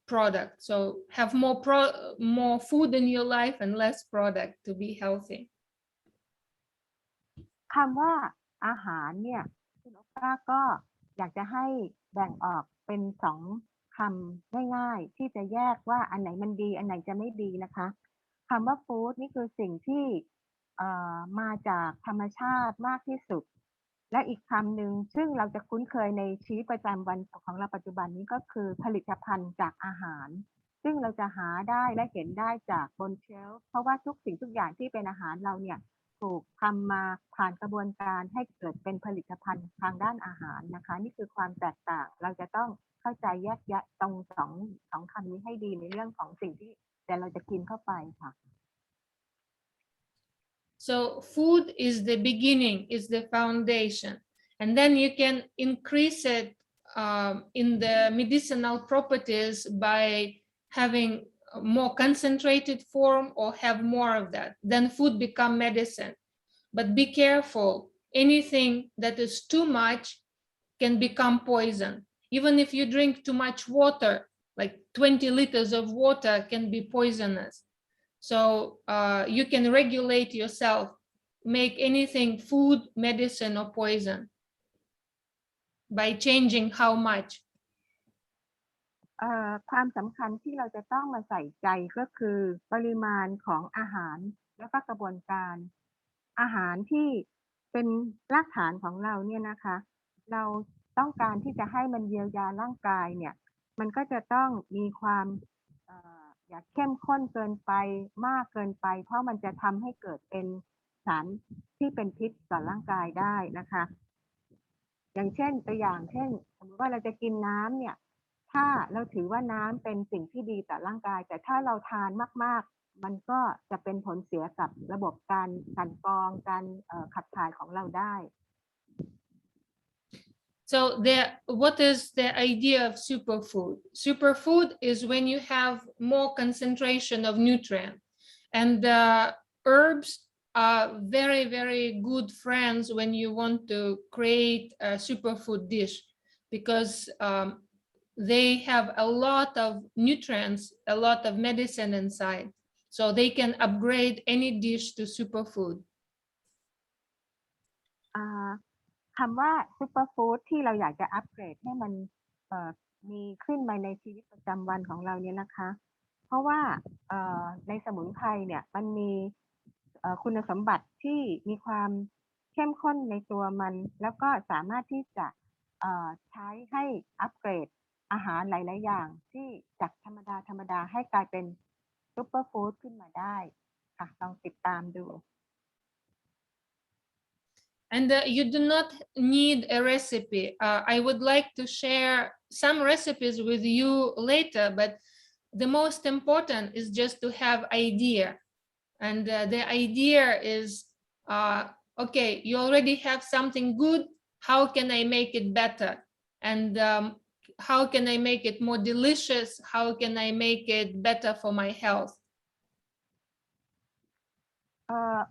product. So have more food in your life and less product to be healthy. คำว่าอาหารเนี่ยคุณโอก้าก็อยากจะให้แบ่งออกเป็น2คำง่ายๆที่จะแยกว่าอันไหนมันดีอันไหนจะไม่ดีนะคะคำว่าฟู้ดนี่คือสิ่งที่มาจากธรรมชาติมากที่สุดและอีกคำหนึ่งซึ่งเราจะคุ้นเคยในชีวิตประจำวันของเราปัจจุบันนี้ก็คือผลิตภัณฑ์จากอาหารซึ่งเราจะหาได้และเห็นได้จากบนเชลฟ์เพราะว่าทุกสิ่งทุกอย่างที่เป็นอาหารเราเนี่ยถูกทำมาผ่านกระบวนการให้เกิดเป็นผลิตภัณฑ์ทางด้านอาหารนะคะนี่คือความแตกต่างเราจะต้องเข้าใจแยกแยะตรงสองคำนี้ให้ดีในเรื่องของสิ่งที่แต่เราจะกินเข้าไปค่ะ So food is the beginning, is the foundation, and then you can increase it in the medicinal properties by having more concentrated form or have more of that. Then food become medicine. But be careful, anything that is too much can become poison. Even if you drink too much water, like 20 liters of water can be poisonous. So you can regulate yourself, make anything food, medicine, or poison by changing how much. ความสำคัญที่เราจะต้องมาใส่ใจก็คือปริมาณของอาหารแล้วก็กระบวนการอาหารที่เป็นรากฐานของเราเนี่ยนะคะเราต้องการที่จะให้มันเยียวยาร่างกายเนี่ยมันก็จะต้องมีความอย่าเข้มข้นเกินไปมากเกินไปเพราะมันจะทำให้เกิดเป็นสารที่เป็นพิษต่อร่างกายได้นะคะอย่างเช่นตัวอย่างเช่นสมมติว่าเราจะกินน้ำเนี่ยถ้าเราถือว่าน้ำเป็นสิ่งที่ดีต่อร่างกายแต่ถ้าเราทานมากๆมันก็จะเป็นผลเสียกับระบบการกลั่นกรองการขับถ่ายของเราได้ So what is the idea of superfood? Superfood is when you have more concentration of nutrient, and herbs are very, very good friends when you want to create a superfood dish, because they have a lot of nutrients, a lot of medicine inside, so they can upgrade any dish to superfood. คำว่าซูเปอร์ฟู้ดที่เราอยากจะอัปเกรดให้มัน มีขึ้นมาในชีวิตประจำวันของเราเนี่ยนะคะเพราะว่าในสมุนไพรเนี่ยมันมีคุณสมบัติที่มีความเข้มข้นในตัวมันแล้วก็สามารถที่จะใช้ให้อัปเกรดอาหารหลายๆอย่างที่จากธรรมดาให้กลายเป็นซุปเปอร์ฟู้ดขึ้นมาได้ค่ะลองติดตามดู And you do not need a recipe. I would like to share some recipes with you later, but the most important is just to have idea. And the idea is, okay, you already have something good. How can I make it better? And how can I make it more delicious? How can I make it better for my health?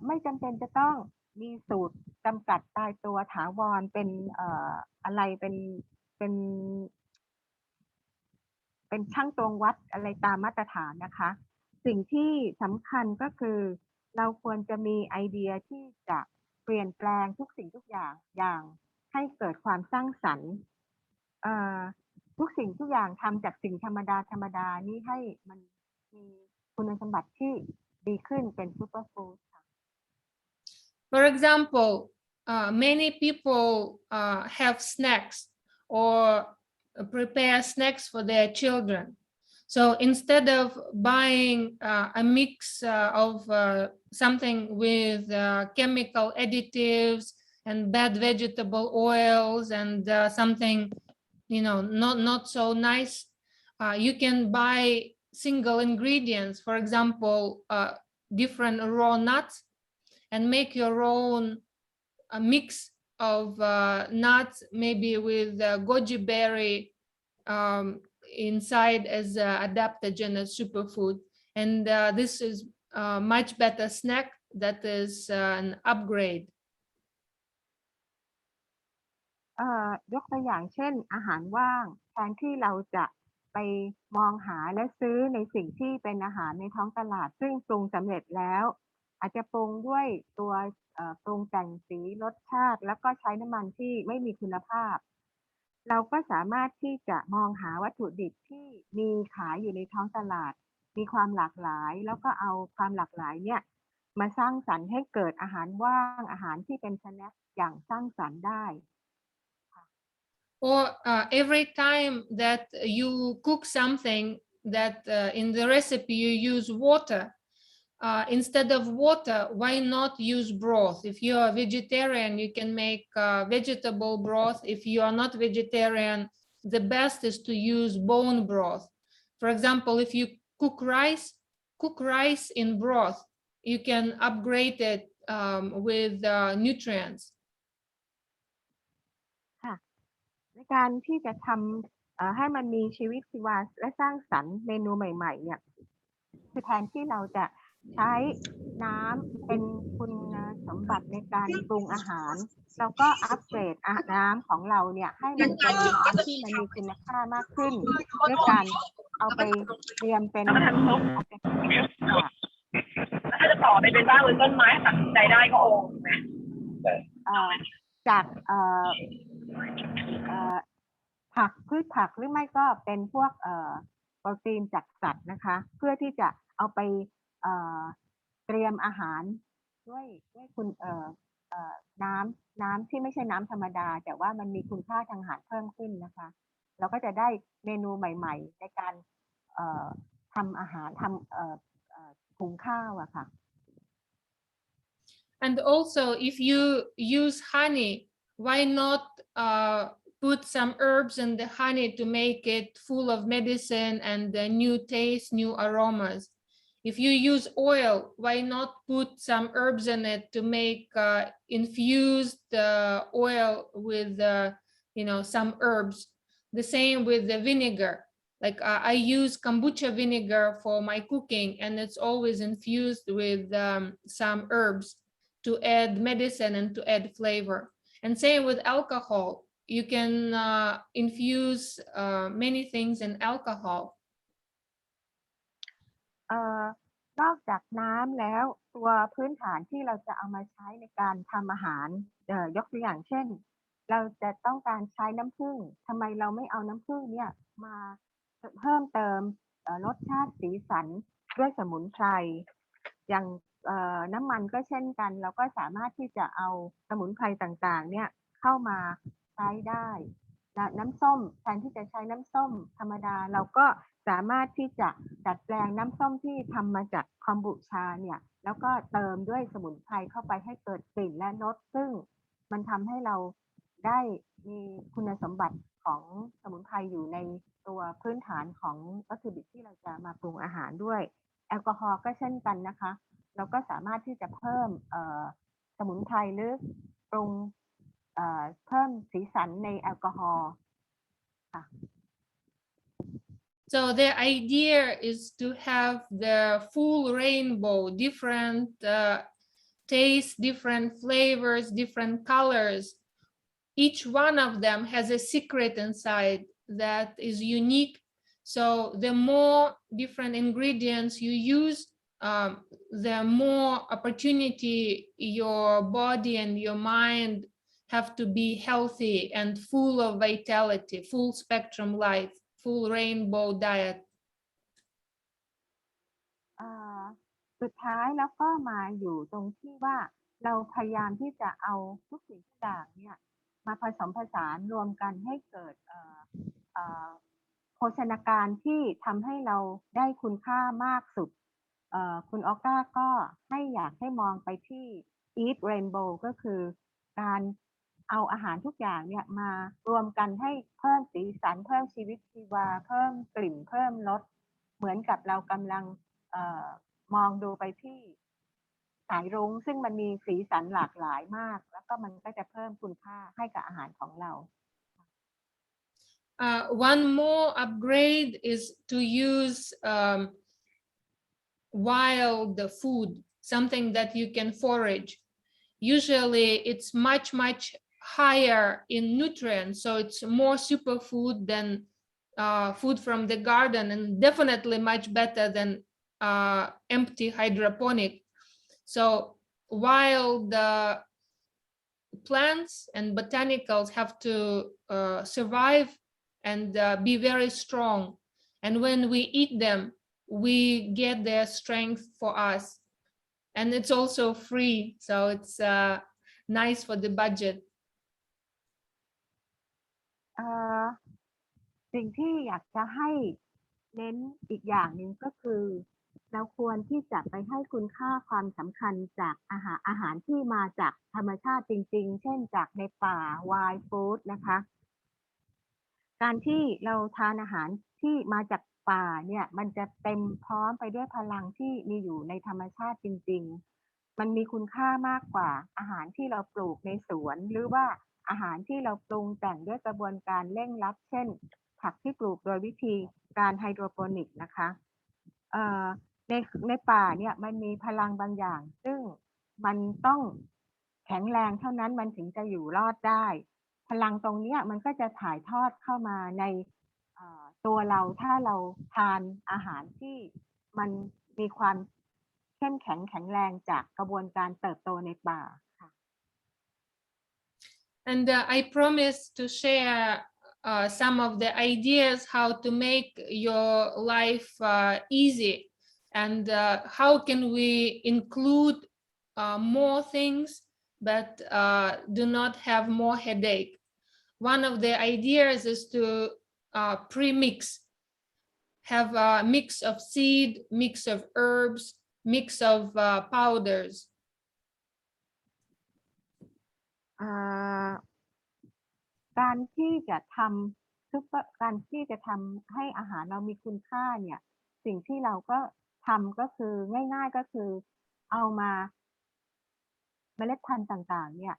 ไม่จำเป็นจะต้องมีสูตรจำกัดตายตัวถาวรเป็นอะไรเป็นช่างตวงวัดอะไรตามมาตรฐานนะคะสิ่งที่สำคัญก็คือเราควรจะมีไอเดียที่จะเปลี่ยนแปลงทุกสิ่งทุกอย่างให้เกิดความสร้างสรรค์ทุกสิ่งทุกอย่างทำจากสิ่งธรรมดานี้ให้มันมีคุณสมบัติที่ดีขึ้นเป็นซูเปอร์ฟู้ดFor example, many people have snacks or prepare snacks for their children. So instead of buying a mix of something with chemical additives and bad vegetable oils and something, not so nice, you can buy single ingredients, for example, different raw nuts, and make your own mix of nuts, maybe with goji berry inside as adaptogen as superfood. And this is a much better snack that is an upgrade. ยกตัวอย่างเช่นอาหารว่างแทนที่เราจะไปมองหาและซื้อในสิ่งที่เป็นอาหารในท้องตลาดซึ่งปรุงสำเร็จแล้วอาจจะปรุงด้วยตัวปรุงแต่งสีรสชาติแล้วก็ใช้น้ำมันที่ไม่มีคุณภาพเราก็สามารถที่จะมองหาวัตถุดิบที่มีขายอยู่ในท้องตลาดมีความหลากหลายแล้วก็เอาความหลากหลายเนี่ยมาสร้างสรรค์ให้เกิดอาหารว่างอาหารที่เป็นสแน็คอย่างสร้างสรรค์ได้ Or every time that you cook something that in the recipe you use water, instead of water, why not use broth? If you are vegetarian, you can make vegetable broth. If you are not vegetarian, the best is to use bone broth. For example, if you cook rice in broth, you can upgrade it with nutrients. ในการที่จะทำให้มันมีชีวิตชีวาและสร้างสรรค์เมนูใหม่ๆเนี่ยคือแทนที่เราจะใช้น้ำเป็นคุณสมบัติในการปรุงอาหารเราก็อัปเกรดน้ำของเราเนี่ยให้มันเป็นน้ำที่มันมีคุณค่ามากขึ้นด้วยการเอาไปเตรียมเป็นถ้าจะต่อไปเป็นบ้านบนต้นไม้ตัดสินใจได้ก็โอ้จากพืชผักหรือไม่ก็เป็นพวกโปรตีนจากสัตว์นะคะเพื่อที่จะเอาไปเตรียมอาหารด้วยคุณน้ำที่ไม่ใช่น้ำธรรมดาแต่ว่ามันมีคุณค่าทางอาหารเพิ่มขึ้นนะคะเราก็จะได้เมนูใหม่ๆในการทำอาหารทำหุงข้าวอะค่ะ And also, if you use honey, why not put some herbs in the honey to make it full of medicine and new taste, new aromas? If you use oil, why not put some herbs in it to make infused oil with, some herbs? The same with the vinegar. Like I use kombucha vinegar for my cooking, and it's always infused with some herbs to add medicine and to add flavor. And same with alcohol. You can infuse many things in alcohol. นอกจากน้ำแล้วตัวพื้นฐานที่เราจะเอามาใช้ในการทำอาหารยกตัวอย่างเช่น เราจะต้องการใช้น้ำผึ้งทำไมเราไม่เอาน้ำผึ้งเนี่ยมาเพิ่มเติมรสชาติสีสันด้วยสมุนไพรอย่างน้ำมันก็เช่นกันเราก็สามารถที่จะเอาสมุนไพรต่างๆเนี่ยเข้ามาใช้ได้น้ำส้มแทนที่จะใช้น้ำส้มธรรมดาเราก็สามารถที่จะดัดแปลงน้ำส้มที่ทำมาจากคอมบูชาเนี่ยแล้วก็เติมด้วยสมุนไพรเข้าไปให้เกิดกลิ่นและรสซึ่งมันทำให้เราได้มีคุณสมบัติของสมุนไพรอยู่ในตัวพื้นฐานของวัตถุดิบที่เราจะมาปรุงอาหารด้วยแอลกอฮอล์ก็เช่นกันนะคะเราก็สามารถที่จะเพิ่มสมุนไพรหรือปรุงเพิ่มสีสันในแอลกอฮอล์ค่ะ So the idea is to have the full rainbow, different tastes, different flavors, different colors. Each one of them has a secret inside that is unique. So the more different ingredients you use, the more opportunity your body and your mind have to be healthy and full of vitality, full spectrum life, full rainbow diet. สุดท้ายแล้วก็มาอยู่ตรงที่ว่าเราพยายามที่จะเอาทุกสิ่งทุกอย่างเนี่ยมาผสมผสานรวมกันให้เกิดโภชนาการที่ทำให้เราได้คุณค่ามากสุดคุณออก้าก็อยากให้มองไปที่ Eat Rainbow ก็คือการเอาอาหารทุกอย่างเนี่ยมารวมกันให้เพิ่มสีสันเพิ่มชีวิตชีวาเพิ่มกลิ่นเพิ่มรสเหมือนกับเรากำลังมองดูไปที่สายรุ้งซึ่งมันมีสีสันหลากหลายมากแล้วก็มันก็จะเพิ่มคุณค่าให้กับอาหารของเรา One more upgrade is to use wild food, something that you can forage. Usually it's much higher in nutrients, so it's more superfood than food from the garden, and definitely much better than empty hydroponic. So while the plants and botanicals have to survive and be very strong, and when we eat them, we get their strength for us, and it's also free, so it's nice for the budget. สิ่งที่อยากจะให้เน้นอีกอย่างหนึ่งก็คือเราควรที่จะไปให้คุณค่าความสำคัญจากอาหารที่มาจากธรรมชาติจริงๆเช่นจากในป่า wild food นะคะการที่เราทานอาหารที่มาจากป่าเนี่ยมันจะเต็มพร้อมไปด้วยพลังที่มีอยู่ในธรรมชาติจริงๆมันมีคุณค่ามากกว่าอาหารที่เราปลูกในสวนหรือว่าอาหารที่เราปรุงแต่งด้วยกระบวนการเร่งรัดเช่นผักที่ปลูกโดยวิธีการไฮโดรโปนิกนะคะในป่าเนี่ยมันมีพลังบางอย่างซึ่งมันต้องแข็งแรงเท่านั้นมันถึงจะอยู่รอดได้พลังตรงนี้มันก็จะถ่ายทอดเข้ามาในตัวเราถ้าเราทานอาหารที่มันมีความเข้มแข็งแข็งแรงจากกระบวนการเติบโตในป่าค่ะ And I promise to share some of the ideas how to make your life easy, and how can we include more things but do not have more headache. One of the ideas is to pre-mix, have a mix of seed, mix of herbs, mix of powders. การที่จะทำให้อาหารเรามีคุณค่าเนี่ยสิ่งที่เราก็ทำก็คือง่ายๆก็คือเอามาเมล็ดพันธุ์ต่างๆเนี่ย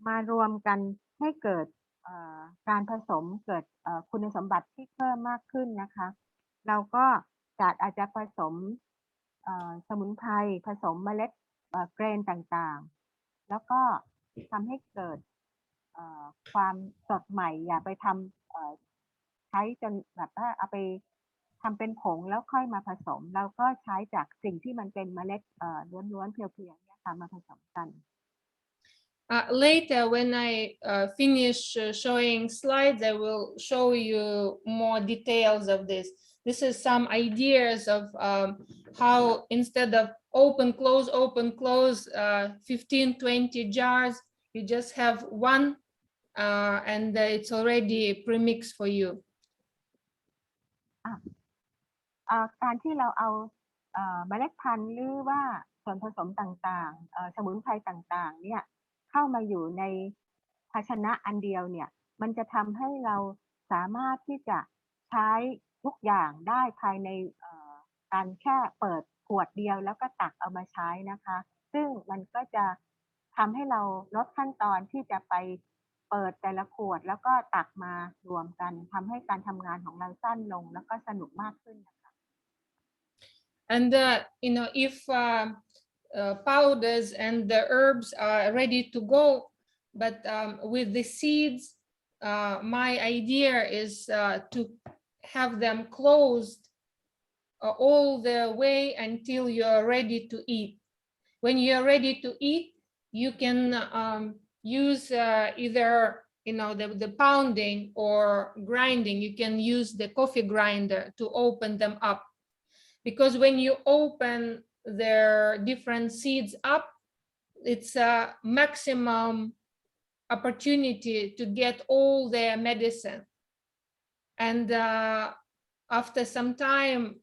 มารวมกันให้เกิดการผสมเกิดคุณสมบัติที่เพิ่มมากขึ้นนะคะเราก็อาจจะผสมสมุนไพรผสมเมล็ดเกรนต่างๆแล้วก็ทำให้เกิดความสดใหม่อย่าไปทำใช้จนแบบว่าเอาไปทำเป็นผงแล้วค่อยมาผสมแล้วก็ใช้จากสิ่งที่มันเป็นเมล็ดล้วนๆเพียวๆเนี่ยค่ะมาผสมกัน Later, when I finish showing slides, I will show you more details of this. This is some ideas of how instead of open, close, 15, 20 jars, you just have one and it's already pre-mixed for you. การที่เราเอาเมล็ดพันธุ์หรือว่าส่วนผสมต่างๆสมุนไพรต่างๆเนี่ยเข้ามาอยู่ในภาชนะอันเดียวเนี่ยมันจะทำให้เราสามารถที่จะใช้ทุกอย่างได้ภายในการแค่เปิดขวดเดียวแล้วก็ตักเอามาใช้นะคะซึ่งมันก็จะทำให้เราลดขั้นตอนที่จะไปเปิดแต่ละขวดแล้วก็ตักมารวมกันทำให้การทำงานของเราสั้นลงแล้วก็สนุกมากขึ้นนะคะ And you know, if powders and the herbs are ready to go, but with the seeds, my idea is to have them closed all the way until you're ready to eat. When you're ready to eat, you can use either the pounding or grinding. You can use the coffee grinder to open them up. Because when you open their different seeds up, it's a maximum opportunity to get all their medicine. And after some time,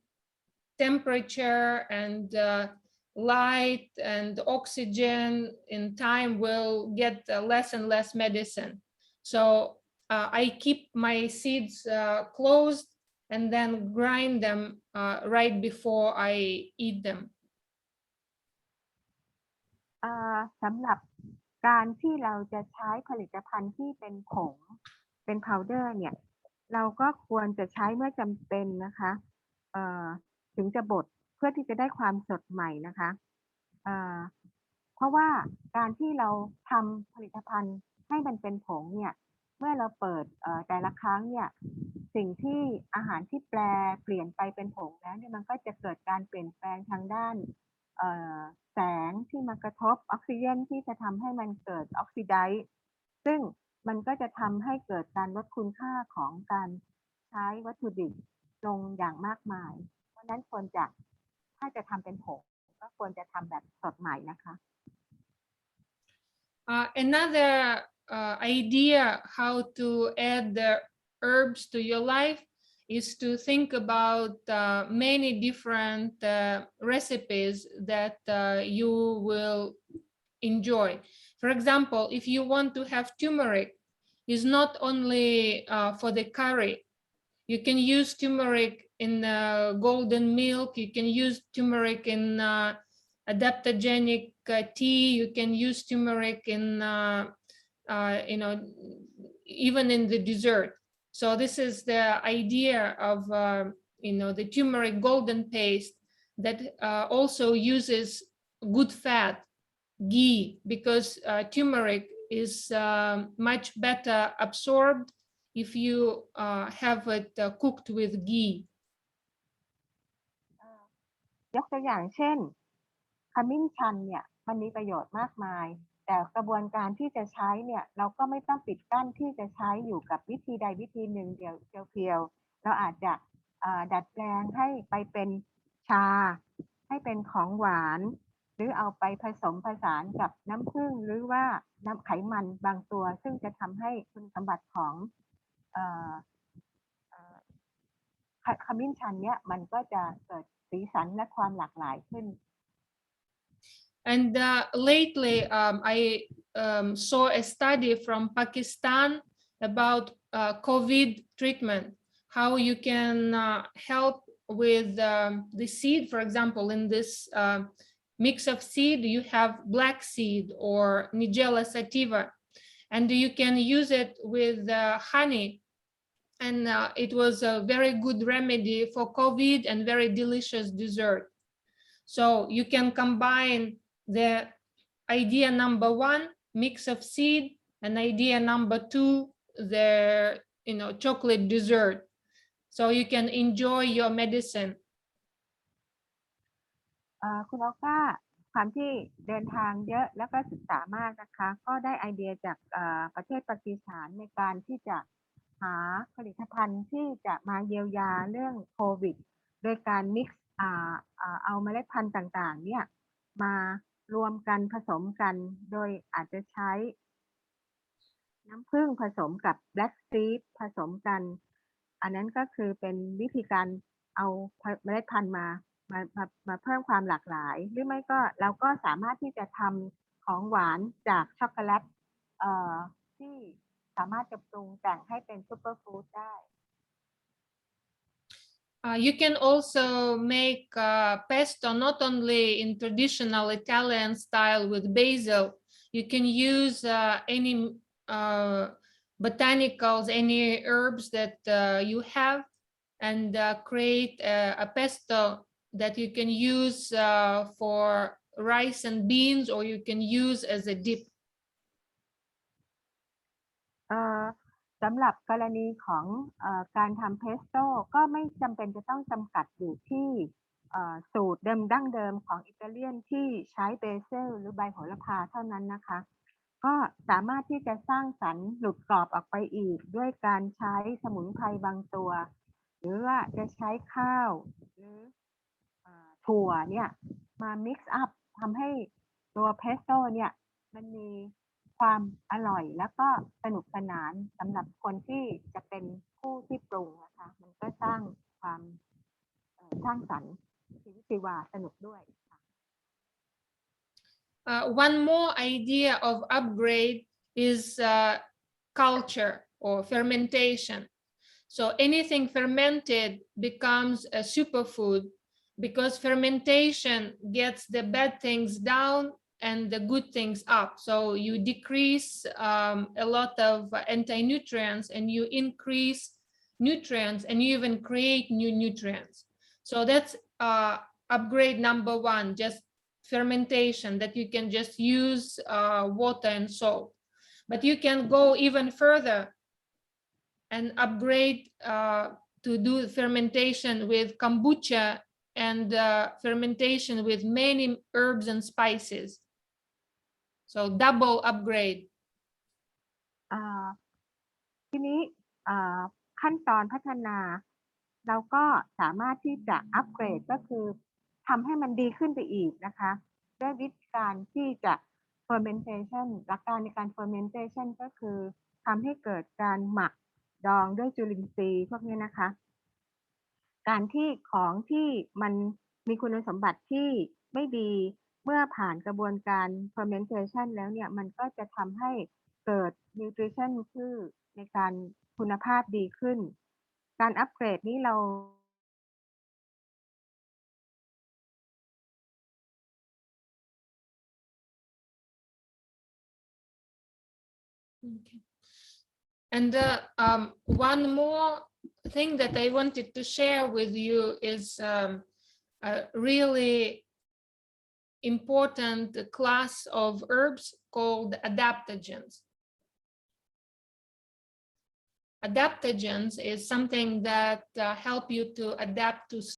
temperature and light and oxygen in time will get less and less medicine. So I keep my seeds closed and then grind them right before I eat them. สำหรับการที่เราจะใช้ผลิตภัณฑ์ที่เป็นผงเป็นพาวเดอร์เนี่ยเราก็ควรจะใช้เมื่อจำเป็นนะคะถึงจะบดเพื่อที่จะได้ความสดใหม่นะคะเพราะว่าการที่เราทำผลิตภัณฑ์ให้มันเป็นผงเนี่ยเมื่อเราเปิดแต่ละครั้งเนี่ยสิ่งที่อาหารที่เปลี่ยนไปเป็นผงแล้วเนี่ยมันก็จะเกิดการเปลี่ยนแปลงทางด้านแสงที่มากระทบออกซิเจนที่จะทำให้มันเกิดออกซิไดซ์ซึ่งมันก็จะทำให้เกิดการลดคุณค่าของการใช้วัตถุดิบลงอย่างมากมายเพราะฉะนั้นควรจะถ้าจะทำเป็นผงก็ควรจะทำแบบสดใหม่นะคะ Another idea how to add the herbs to your life is to think about many different recipes that you will enjoy. For example, if you want to have turmeric, it's not only for the curry. You can use turmeric in golden milk. You can use turmeric in adaptogenic tea. You can use turmeric in even in the dessert. So this is the idea of the turmeric golden paste that also uses good fat, ghee, because turmeric is much better absorbed if you have it cooked with ghee. ยกตัวอย่างเช่นขมิ้นชันเนี่ยมันมีประโยชน์มากมายแต่กระบวนการที่จะใช้เนี่ยเราก็ไม่ต้องปิดกั้นที่จะใช้อยู่กับวิธีใดวิธีหนึ่งเดียวเพียวเราอาจจะดัดแปลงให้ไปเป็นชาให้เป็นของหวานหรือเอาไปผสมผสานกับน้ำผึ้งหรือว่าน้ำไขมันบางตัวซึ่งจะทำให้คุณสมบัติของขมิ้นชันเนี่ยมันก็จะเกิดสีสันและความหลากหลายขึ้น And lately, I saw a study from Pakistan about COVID treatment, how you can help with the seed. For example, in this mix of seed, you have black seed or Nigella sativa, and you can use it with honey. And it was a very good remedy for COVID and very delicious dessert. So you can combine the idea number one, mix of seed, and idea number two, the chocolate dessert. So you can enjoy your medicine. คุณออก้า ความที่เดินทางเยอะแล้วก็ศึกษามากนะคะก็ได้ไอเดียจากประเทศปากีสถานในการที่จะหาผลิตภัณฑ์ที่จะมาเยียวยาเรื่องโควิดโดยการมิกซ์เอาเมล็ดพันธุ์ต่างๆเนี่ยมารวมกันผสมกันโดยอาจจะใช้น้ำผึ้งผสมกับแบล็กซีดผสมกันอันนั้นก็คือเป็นวิธีการเอาเมล็ดพันธุ์มาเพิ่มความหลากหลายหรือไม่ก็เราก็สามารถที่จะทำของหวานจากช็อกโกแลตที่สามารถจะปรุงแต่งให้เป็นซุปเปอร์ฟู้ดได้You can also make pesto not only in traditional Italian style with basil. You can use any botanicals, any herbs that you have, and create a pesto that you can use for rice and beans, or you can use as a dip. สำหรับกรณีของการทำเพสโต้ก็ไม่จำเป็นจะต้องจำกัดอยู่ที่สูตรดั้งเดิมของอิตาเลียนที่ใช้เบซิลหรือใบโหระพาเท่านั้นนะคะก็สามารถที่จะสร้างสรรค์หลุดกรอบออกไปอีกด้วยการใช้สมุนไพรบางตัวหรือว่าจะใช้ข้าวหรือถั่วเนี่ยมา mix up ทำให้ตัวเพสโต้เนี่ยมันมีความอร่อยแล้วก็สนุกสนานสำหรับคนที่จะเป็นผู้ที่ปรุงนะคะมันก็สร้างความสร้างสรรค์ชีวิตชีวาสนุกด้วย One more idea of upgrade is culture or fermentation. So anything fermented becomes a superfood because fermentation gets the bad things down and the good things up. So you decrease a lot of anti-nutrients and you increase nutrients and you even create new nutrients. So that's upgrade number one, just fermentation, that you can just use water and salt. But you can go even further and upgrade to do fermentation with kombucha and fermentation with many herbs and spices. So double upgrade. ทีนี้ขั้นตอนพัฒนาเราก็สามารถที่จะอัปเกรดก็คือทำให้มันดีขึ้นไปอีกนะคะด้วยวิธีการที่จะ fermentation หลักการในการ fermentation ก็คือทำให้เกิดการหมักดองด้วยจุลินทรีย์พวกนี้นะคะการที่ของที่มันมีคุณสมบัติที่ไม่ดีเมื่อผ่านกระบวนการ fermentation แล้วเนี่ยมันก็จะทำให้เกิด nutrition พืชในการคุณภาพดีขึ้นการอัปเกรดนี้เรา Okay. And one more thing that I wanted to share with you is a really important class of herbs called adaptogens. Adaptogens is something that help you to adapt to